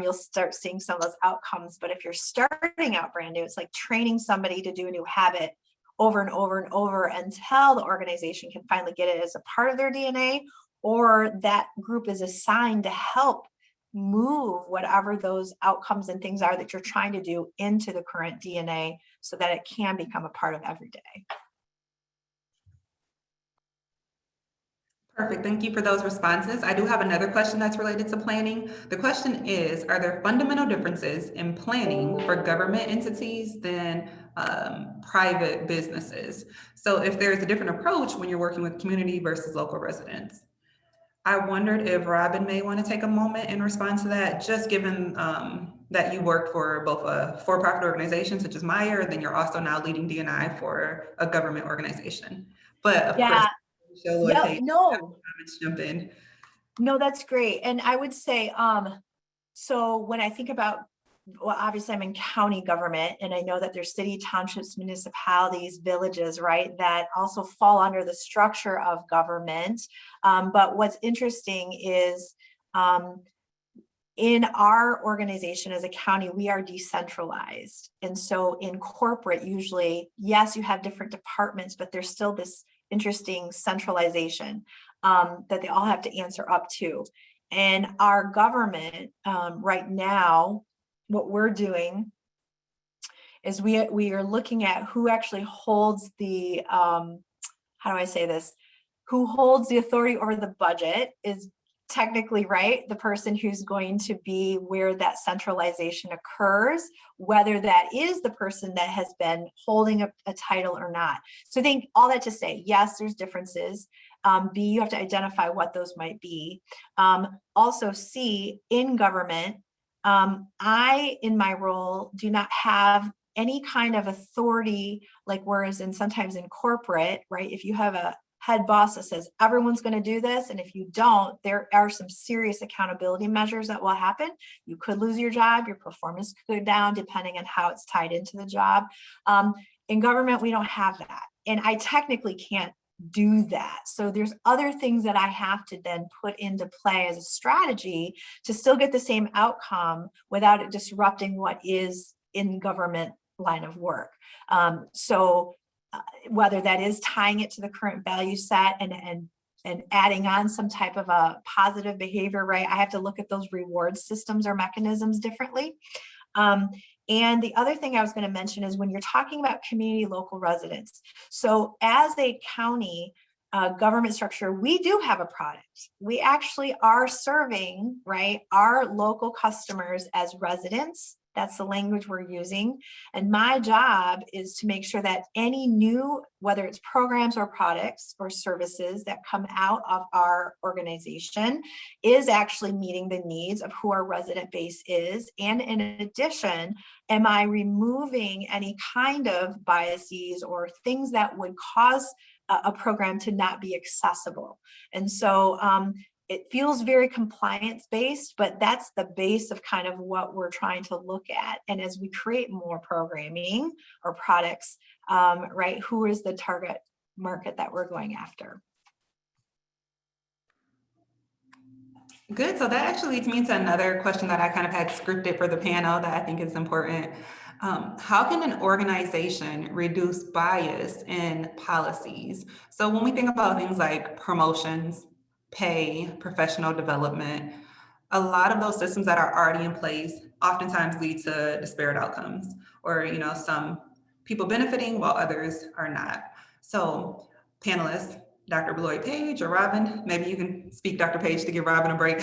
B: you'll start seeing some of those outcomes. But if you're starting out brand new, it's like training somebody to do a new habit over and over and over until the organization can finally get it as a part of their DNA, or that group is assigned to help move whatever those outcomes and things are that you're trying to do into the current DNA so that it can become a part of every day.
A: Perfect. Thank you for those responses. I do have another question that's related to planning. The question is, are there fundamental differences in planning for government entities than private businesses? So if there's a different approach when you're working with community versus local residents. I wondered if Robyn may want to take a moment and respond to that, just given that you worked for both a for-profit organization such as Meyer, then you're also now leading D&I for a government organization. But of course, show Loyd-Paige, jump in.
B: No, that's great. And I would say, so when I think about, well, obviously I'm in county government, and I know that there's city, townships, municipalities, villages, right, that also fall under the structure of government. But what's interesting is in our organization as a county, we are decentralized. And so in corporate, usually, yes, you have different departments, but there's still this interesting centralization that they all have to answer up to. And our government right now, what we're doing is we are looking at who actually holds the, how do I say this? Who holds the authority over the budget is technically, right, the person who's going to be where that centralization occurs, whether that is the person that has been holding a title or not. So I think all that to say, yes, there's differences. B, you have to identify what those might be. Also, C, in government, I, in my role, do not have any kind of authority, like whereas sometimes in corporate, right, if you have a head boss that says everyone's going to do this, and if you don't, there are some serious accountability measures that will happen. You could lose your job, your performance could go down depending on how it's tied into the job. In government, we don't have that, and I technically can't do that. So there's other things that I have to then put into play as a strategy to still get the same outcome without it disrupting what is in government line of work. Whether that is tying it to the current value set and adding on some type of a positive behavior, right? I have to look at those reward systems or mechanisms differently. And the other thing I was going to mention is when you're talking about community local residents. So as a county government structure, we do have a product. We actually are serving, right, our local customers as residents. That's the language we're using. And my job is to make sure that any new, whether it's programs or products or services that come out of our organization is actually meeting the needs of who our resident base is. And in addition, am I removing any kind of biases or things that would cause a program to not be accessible? And so it feels very compliance based, but that's the base of kind of what we're trying to look at. And as we create more programming or products, right, who is the target market that we're going after?
A: Good. So that actually leads me to another question that I kind of had scripted for the panel that I think is important. How can an organization reduce bias in policies? So when we think about things like promotions, pay, professional development, a lot of those systems that are already in place oftentimes lead to disparate outcomes, or some people benefiting while others are not. So panelists, Dr. Loyd-Paige or Robyn, maybe you can speak, Dr. Paige, to give Robyn a break.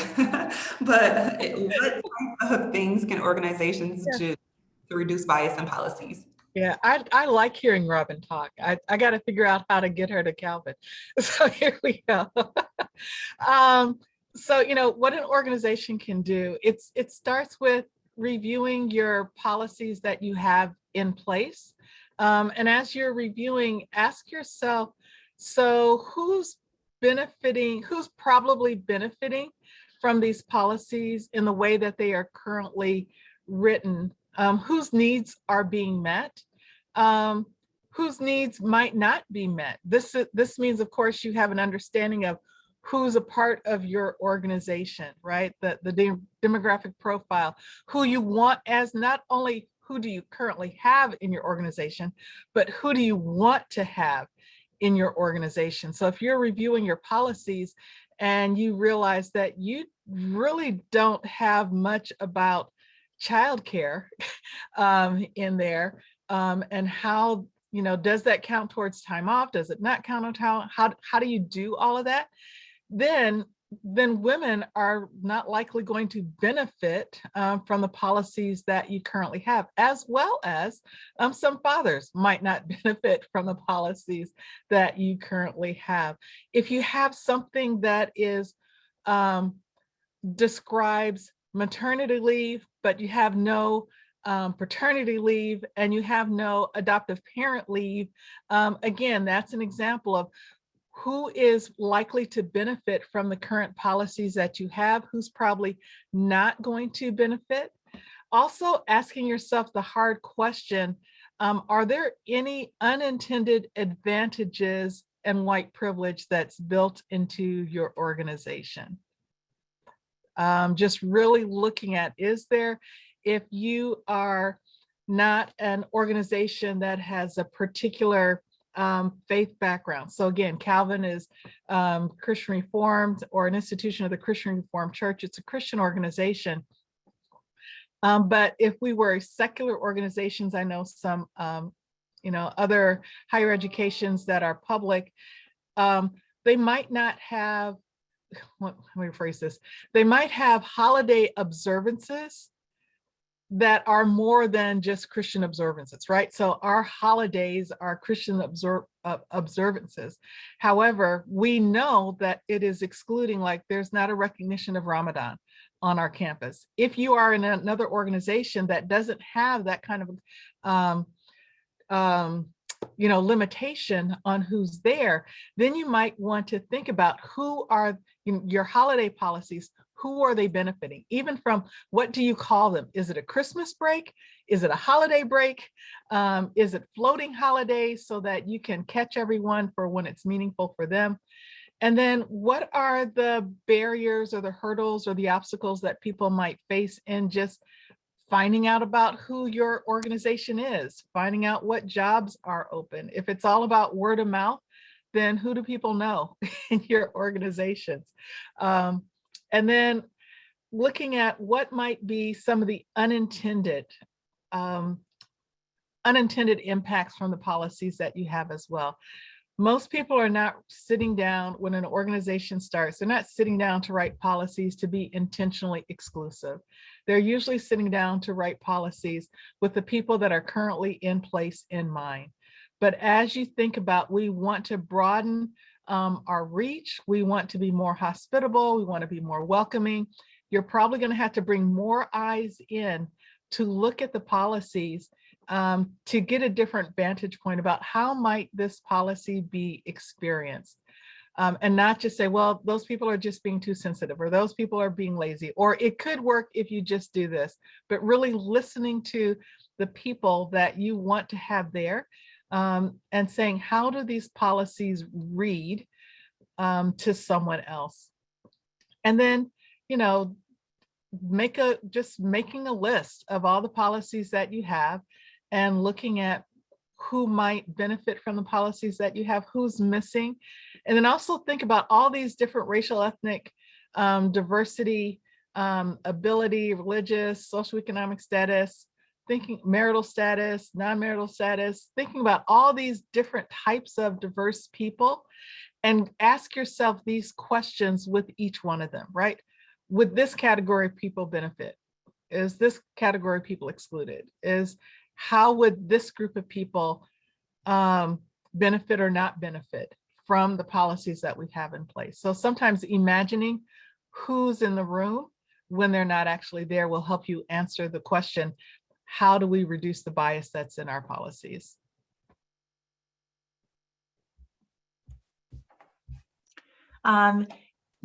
A: But what type of things can organizations do to reduce bias in policies?
C: Yeah, I like hearing Robyn talk. I got to figure out how to get her to Calvin. So here we go. So, what an organization can do, it starts with reviewing your policies that you have in place. And as you're reviewing, ask yourself, so who's probably benefiting from these policies in the way that they are currently written? Whose needs are being met? Whose needs might not be met? This means, of course, you have an understanding of who's a part of your organization, right? The demographic profile, who you want as not only who do you currently have in your organization, but who do you want to have in your organization? So if you're reviewing your policies and you realize that you really don't have much about childcare in there, and how, does that count towards time off? Does it not count on how do you do all of that? then women are not likely going to benefit from the policies that you currently have, as well as some fathers might not benefit from the policies that you currently have. If you have something that is describes maternity leave, but you have no paternity leave and you have no adoptive parent leave, again, that's an example of who is likely to benefit from the current policies that you have, who's probably not going to benefit. Also asking yourself the hard question, are there any unintended advantages and white privilege that's built into your organization? Just really looking at, is there, if you are not an organization that has a particular faith background. So again, Calvin is Christian Reformed, or an institution of the Christian Reformed Church. It's a Christian organization. But if we were secular organizations, I know some, other higher educations that are public, they might not have, let me rephrase this. They might have holiday observances that are more than just Christian observances, right? So our holidays are Christian observances. However, we know that it is excluding, like there's not a recognition of Ramadan on our campus. If you are in another organization that doesn't have that kind of limitation on who's there, then you might want to think about who are your holiday policies. Who are they benefiting? Even from, what do you call them? Is it a Christmas break? Is it a holiday break? Is it floating holidays so that you can catch everyone for when it's meaningful for them? And then what are the barriers or the hurdles or the obstacles that people might face in just finding out about who your organization is, finding out what jobs are open? If it's all about word of mouth, then who do people know in your organizations? And then looking at what might be some of the unintended impacts from the policies that you have as well. Most people are not sitting down when an organization starts. They're not sitting down to write policies to be intentionally exclusive. They're usually sitting down to write policies with the people that are currently in place in mind. But as you think about, we want to broaden our reach, we want to be more hospitable, we want to be more welcoming, you're probably going to have to bring more eyes in to look at the policies to get a different vantage point about how might this policy be experienced. And not just say, well, those people are just being too sensitive, or those people are being lazy, or it could work if you just do this, but really listening to the people that you want to have there. And saying, how do these policies read to someone else? And then, making a list of all the policies that you have and looking at who might benefit from the policies that you have, who's missing. And then also think about all these different racial, ethnic, diversity, ability, religious, socioeconomic status, thinking marital status, non-marital status, thinking about all these different types of diverse people, and ask yourself these questions with each one of them, right? Would this category of people benefit? Is this category of people excluded? How would this group of people benefit or not benefit from the policies that we have in place? So sometimes imagining who's in the room when they're not actually there will help you answer the question, how do we reduce the bias that's in our policies?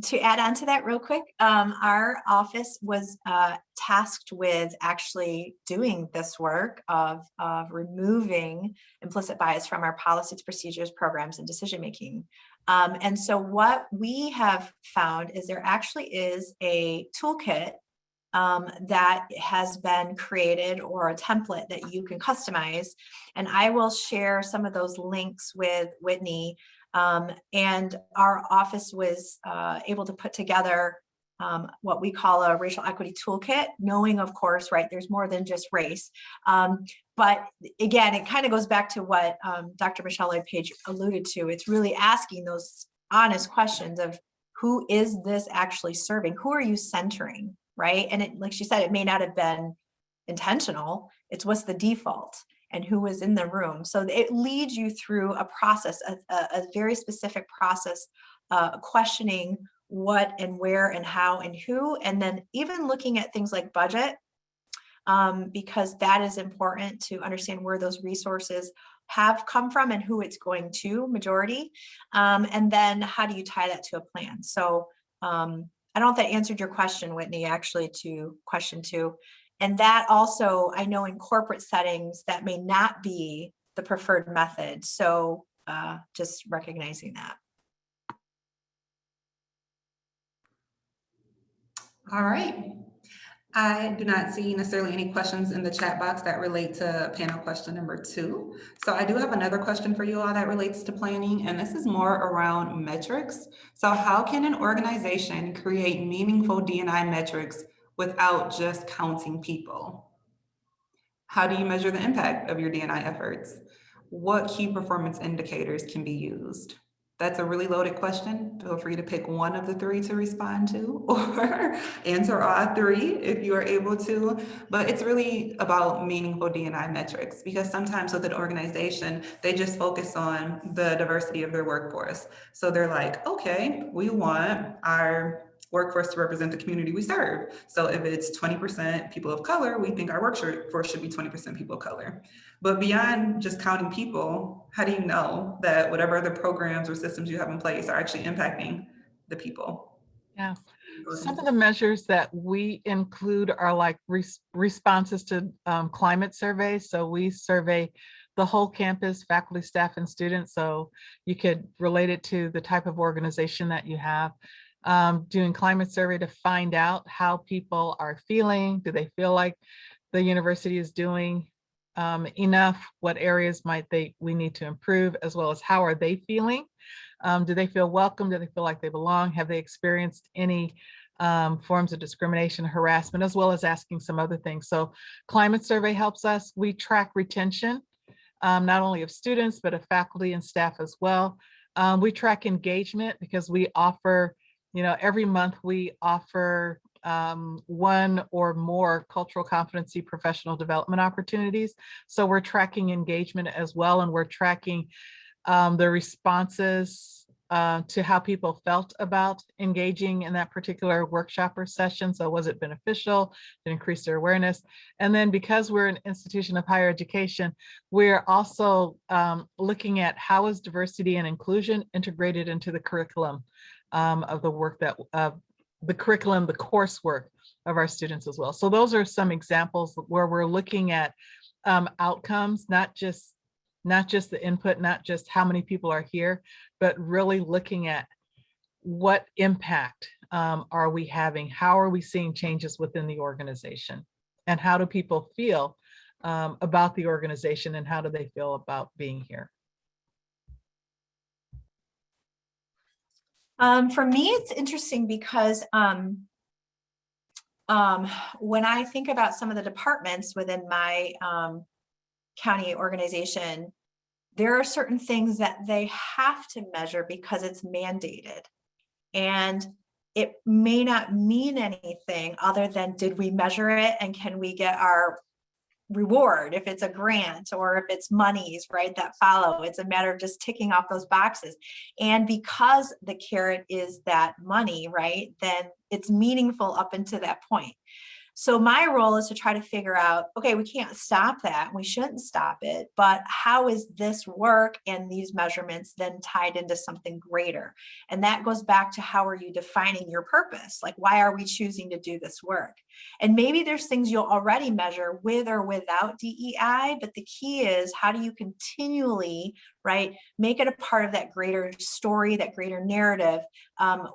B: To add on to that real quick, our office was tasked with actually doing this work of removing implicit bias from our policies, procedures, programs, and decision-making. And so what we have found is there actually is a toolkit that has been created, or a template that you can customize. And I will share some of those links with Whitney. And our office was able to put together what we call a racial equity toolkit, knowing, of course, right, there's more than just race. But again, it kind of goes back to what Dr. Michelle Loyd-Paige alluded to. It's really asking those honest questions of who is this actually serving? Who are you centering, right? And it, like she said, it may not have been intentional. It's what's the default and who was in the room. So it leads you through a process, a very specific process, questioning what and where and how and who, and then even looking at things like budget, because that is important to understand where those resources have come from and who it's going to, majority. And then how do you tie that to a plan? So I don't know if that answered your question, Whitney, actually, to question 2. And that also, I know in corporate settings, that may not be the preferred method. So just recognizing that.
A: All right. I do not see necessarily any questions in the chat box that relate to panel question number 2. So I do have another question for you all that relates to planning, and this is more around metrics. So how can an organization create meaningful D&I metrics without just counting people? How do you measure the impact of your D&I efforts? What key performance indicators can be used? That's a really loaded question. Feel free to pick one of the 3 to respond to, or answer all 3 if you are able to. But it's really about meaningful D&I metrics, because sometimes with an organization, they just focus on the diversity of their workforce. So they're like, okay, we want our workforce to represent the community we serve. So if it's 20% people of color, we think our workforce should be 20% people of color. But beyond just counting people, how do you know that whatever other programs or systems you have in place are actually impacting the people?
C: Yeah. Some of the measures that we include are like responses to climate surveys. So we survey the whole campus, faculty, staff, and students. So you could relate it to the type of organization that you have. Doing climate survey to find out how people are feeling. Do they feel like the university is doing enough? What areas might we need to improve, as well as how are they feeling? Do they feel welcome? Do they feel like they belong? Have they experienced any forms of discrimination, harassment, as well as asking some other things? So climate survey helps us. We track retention, not only of students, but of faculty and staff as well. We track engagement because we offer, every month we offer 1 or more cultural competency professional development opportunities. So we're tracking engagement as well, and we're tracking the responses to how people felt about engaging in that particular workshop or session. So was it beneficial? Did it increase their awareness? And then because we're an institution of higher education, we're also looking at how is diversity and inclusion integrated into the curriculum of the work that the curriculum, the coursework of our students as well. So those are some examples where we're looking at outcomes, not just the input, not just how many people are here, but really looking at what impact are we having? How are we seeing changes within the organization? And how do people feel about the organization, and how do they feel about being here?
B: For me, it's interesting because when I think about some of the departments within my county organization, there are certain things that they have to measure because it's mandated. And it may not mean anything other than, did we measure it and can we get our reward if it's a grant or if it's monies, right, that follow. It's a matter of just ticking off those boxes. And because the carrot is that money, right, then it's meaningful up until that point. So my role is to try to figure out, okay, we can't stop that. We shouldn't stop it, but how is this work and these measurements then tied into something greater? And that goes back to, how are you defining your purpose? Like, why are we choosing to do this work? And maybe there's things you'll already measure with or without DEI, but the key is, how do you continually, right, make it a part of that greater story, that greater narrative?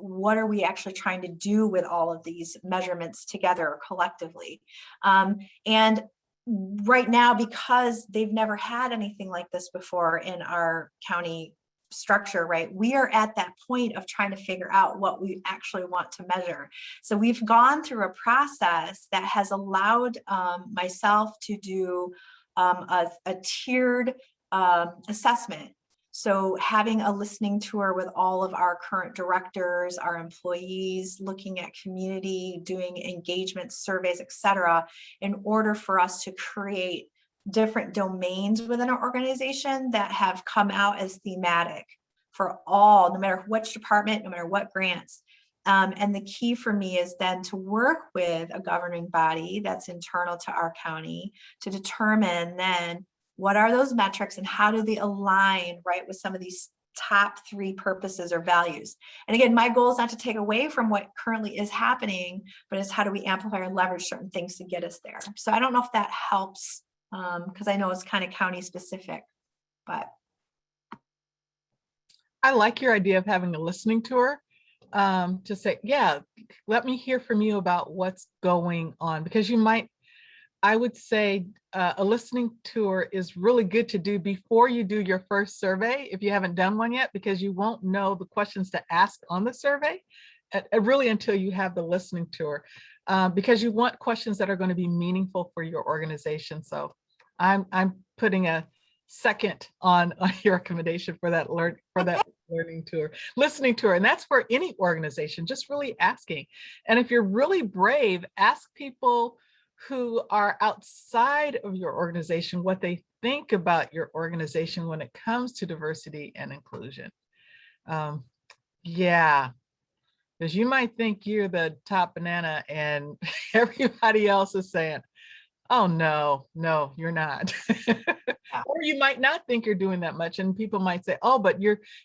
B: What are we actually trying to do with all of these measurements together or collectively? And right now, because they've never had anything like this before in our county structure, right, we are at that point of trying to figure out what we actually want to measure. So we've gone through a process that has allowed myself to do a tiered assessment. So having a listening tour with all of our current directors, our employees, looking at community, doing engagement surveys, et cetera, in order for us to create different domains within our organization that have come out as thematic for all, no matter which department, no matter what grants. And the key for me is then to work with a governing body that's internal to our county to determine then what are those metrics and how do they align, right, with some of these top 3 purposes or values. And again, my goal is not to take away from what currently is happening, but it's how do we amplify and leverage certain things to get us there. So I don't know if that helps, because I know it's kind of county specific, but.
C: I like your idea of having a listening tour, to say, yeah, let me hear from you about what's going on, because I would say a listening tour is really good to do before you do your first survey, if you haven't done one yet, because you won't know the questions to ask on the survey, really until you have the listening tour, because you want questions that are going to be meaningful for your organization. So I'm putting a second on your recommendation for that listening tour, and that's for any organization, just really asking. And if you're really brave, ask people who are outside of your organization what they think about your organization when it comes to diversity and inclusion. Yeah, because you might think you're the top banana and everybody else is saying, oh, no, you're not. Or you might not think you're doing that much, and people might say, oh, but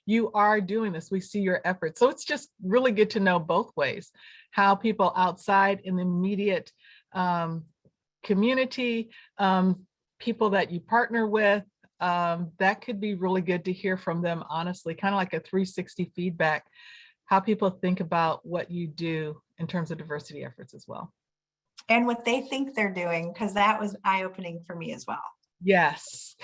C: you are doing this. We see your efforts. So it's just really good to know both ways, how people outside in the immediate community, people that you partner with, that could be really good to hear from them, honestly, kind of like a 360 feedback, how people think about what you do in terms of diversity efforts as well.
B: And what they think they're doing, because that was eye-opening for me as well.
C: Yes.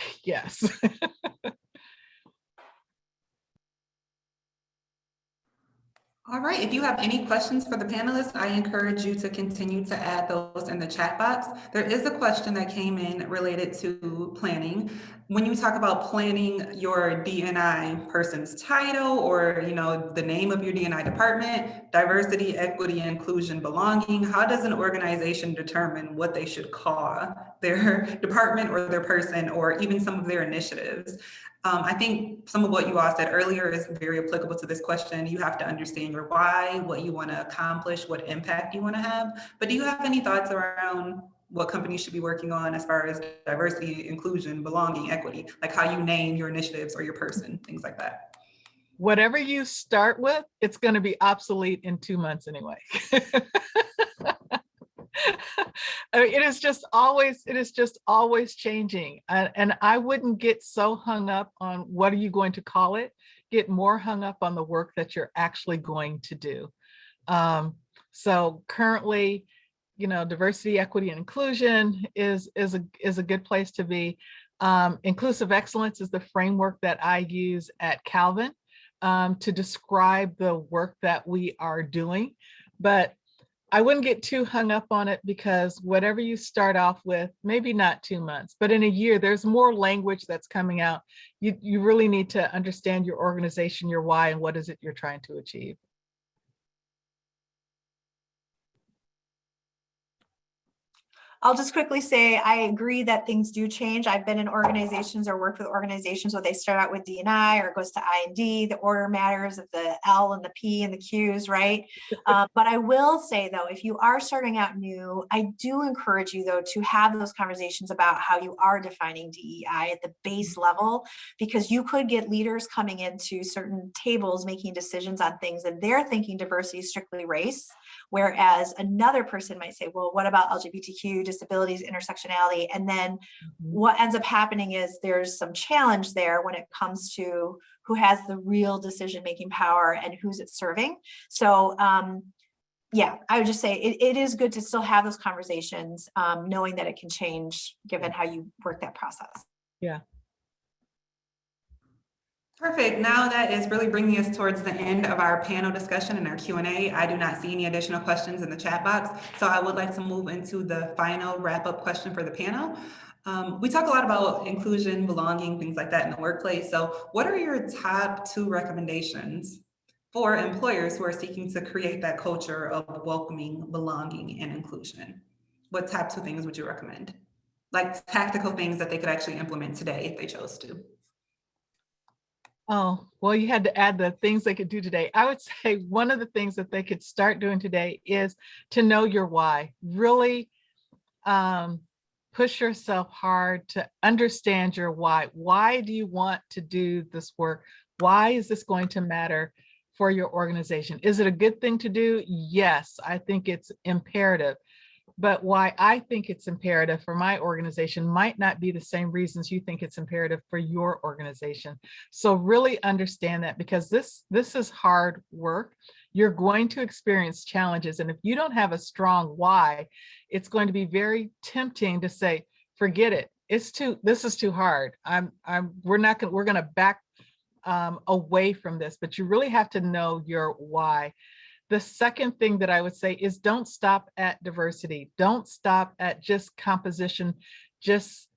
A: All right, if you have any questions for the panelists, I encourage you to continue to add those in the chat box. There is a question that came in related to planning. When you talk about planning your D&I person's title, or the name of your D&I department, diversity, equity, inclusion, belonging, how does an organization determine what they should call their department or their person, or even some of their initiatives? I think some of what you all said earlier is very applicable to this question. You have to understand your why, what you want to accomplish, what impact you want to have. But do you have any thoughts around what companies should be working on as far as diversity, inclusion, belonging, equity, like how you name your initiatives or your person, things like that?
C: Whatever you start with, it's going to be obsolete in 2 months anyway. I mean, it is just always changing. And I wouldn't get so hung up on what are you going to call it, get more hung up on the work that you're actually going to do. So currently, diversity, equity, and inclusion is a good place to be. Inclusive excellence is the framework that I use at Calvin to describe the work that we are doing. But I wouldn't get too hung up on it, because whatever you start off with, maybe not 2 months, but in a year, there's more language that's coming out. You really need to understand your organization, your why, and what is it you're trying to achieve.
B: I'll just quickly say, I agree that things do change. I've been in organizations or worked with organizations where they start out with D&I, or it goes to I and D, the order matters of the L and the P and the Qs, right? But I will say though, if you are starting out new, I do encourage you though to have those conversations about how you are defining DEI at the base level, because you could get leaders coming into certain tables making decisions on things and they're thinking diversity is strictly race, whereas another person might say, well, what about LGBTQ, disabilities, intersectionality? And then what ends up happening is there's some challenge there when it comes to who has the real decision-making power and who's it serving. So yeah, I would just say it is good to still have those conversations, knowing that it can change given how you work that process.
C: Yeah.
A: Perfect. Now that is really bringing us towards the end of our panel discussion and our Q&A. I do not see any additional questions in the chat box, so I would like to move into the final wrap-up question for the panel. We talk a lot about inclusion, belonging, things like that in the workplace. So what are your top 2 recommendations for employers who are seeking to create that culture of welcoming, belonging, and inclusion? What top 2 things would you recommend? Like tactical things that they could actually implement today if they chose to.
C: Oh, well, you had to add the things they could do today. I would say one of the things that they could start doing today is to know your why. Really push yourself hard to understand your why. Why do you want to do this work? Why is this going to matter for your organization? Is it a good thing to do? Yes, I think it's imperative. But why I think it's imperative for my organization might not be the same reasons you think it's imperative for your organization. So really understand that, because this is hard work. You're going to experience challenges. And if you don't have a strong why, it's going to be very tempting to say, forget it. This is too hard. We're going to back away from this, but you really have to know your why. The second thing that I would say is don't stop at diversity. Don't stop at just composition, just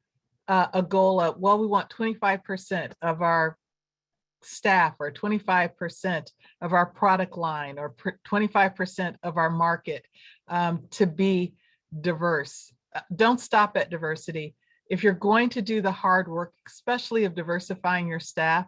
C: a goal of, well, we want 25% of our staff or 25% of our product line or 25% of our market to be diverse. Don't stop at diversity. If you're going to do the hard work, especially of diversifying your staff,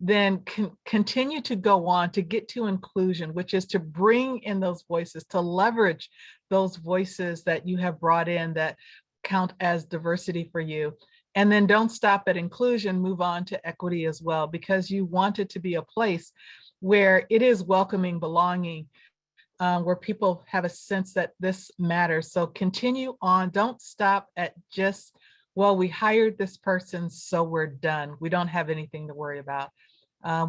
C: then continue to go on to get to inclusion, which is to bring in those voices, to leverage those voices that you have brought in that count as diversity for you. And then don't stop at inclusion, move on to equity as well, because you want it to be a place where it is welcoming, belonging, where people have a sense that this matters. So continue on, don't stop at just, well, we hired this person, so we're done. We don't have anything to worry about.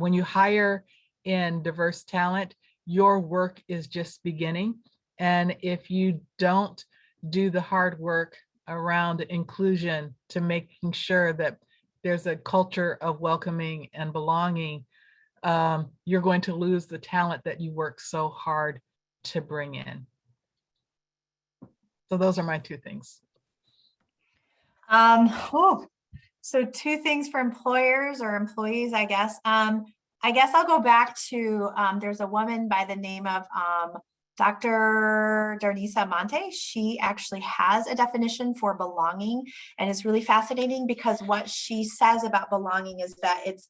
C: When you hire in diverse talent, your work is just beginning. And if you don't do the hard work around inclusion to making sure that there's a culture of welcoming and belonging, you're going to lose the talent that you work so hard to bring in. So those are my 2 things.
B: So 2 things for employers or employees, I guess. I guess I'll go back to, there's a woman by the name of Dr. Darnisa Monte. She actually has a definition for belonging, and it's really fascinating because what she says about belonging is that it's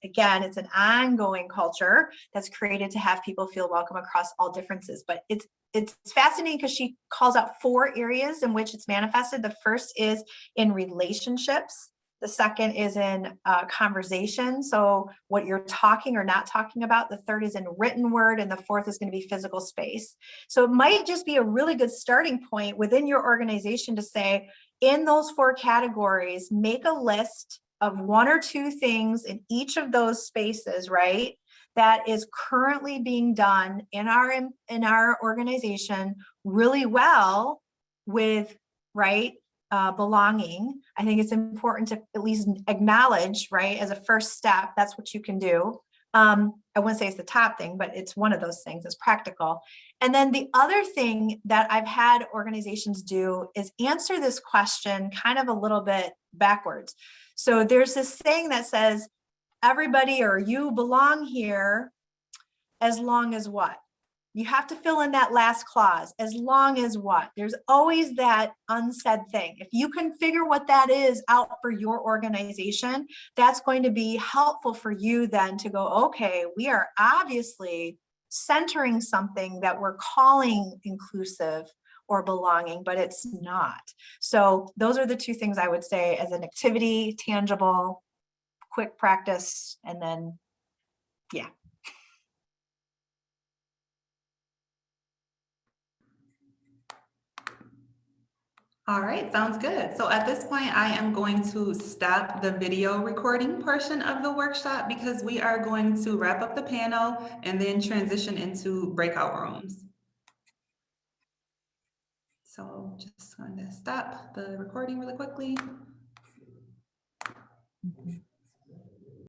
B: an ongoing culture that's created to have people feel welcome across all differences. But it's fascinating because she calls out 4 areas in which it's manifested. The first is in relationships. The second is in conversation, so what you're talking or not talking about. The third is in written word, and the fourth is going to be physical space. So it might just be a really good starting point within your organization to say, in those 4 categories, make a list of 1 or 2 things in each of those spaces, right, that is currently being done in our organization really well with, right, belonging. I think it's important to at least acknowledge, right, as a first step, that's what you can do. I wouldn't say it's the top thing, but it's one of those things. It's practical. And then the other thing that I've had organizations do is answer this question kind of a little bit backwards. So there's this saying that says, everybody or you belong here as long as what? You have to fill in that last clause, as long as what? There's always that unsaid thing. If you can figure what that is out for your organization, that's going to be helpful for you then to go, okay, we are obviously centering something that we're calling inclusive or belonging, but it's not. So those are the 2 things I would say as an activity, tangible, quick practice, and then, yeah.
A: All right, sounds good. So at this point, I am going to stop the video recording portion of the workshop because we are going to wrap up the panel and then transition into breakout rooms. So just going to stop the recording really quickly.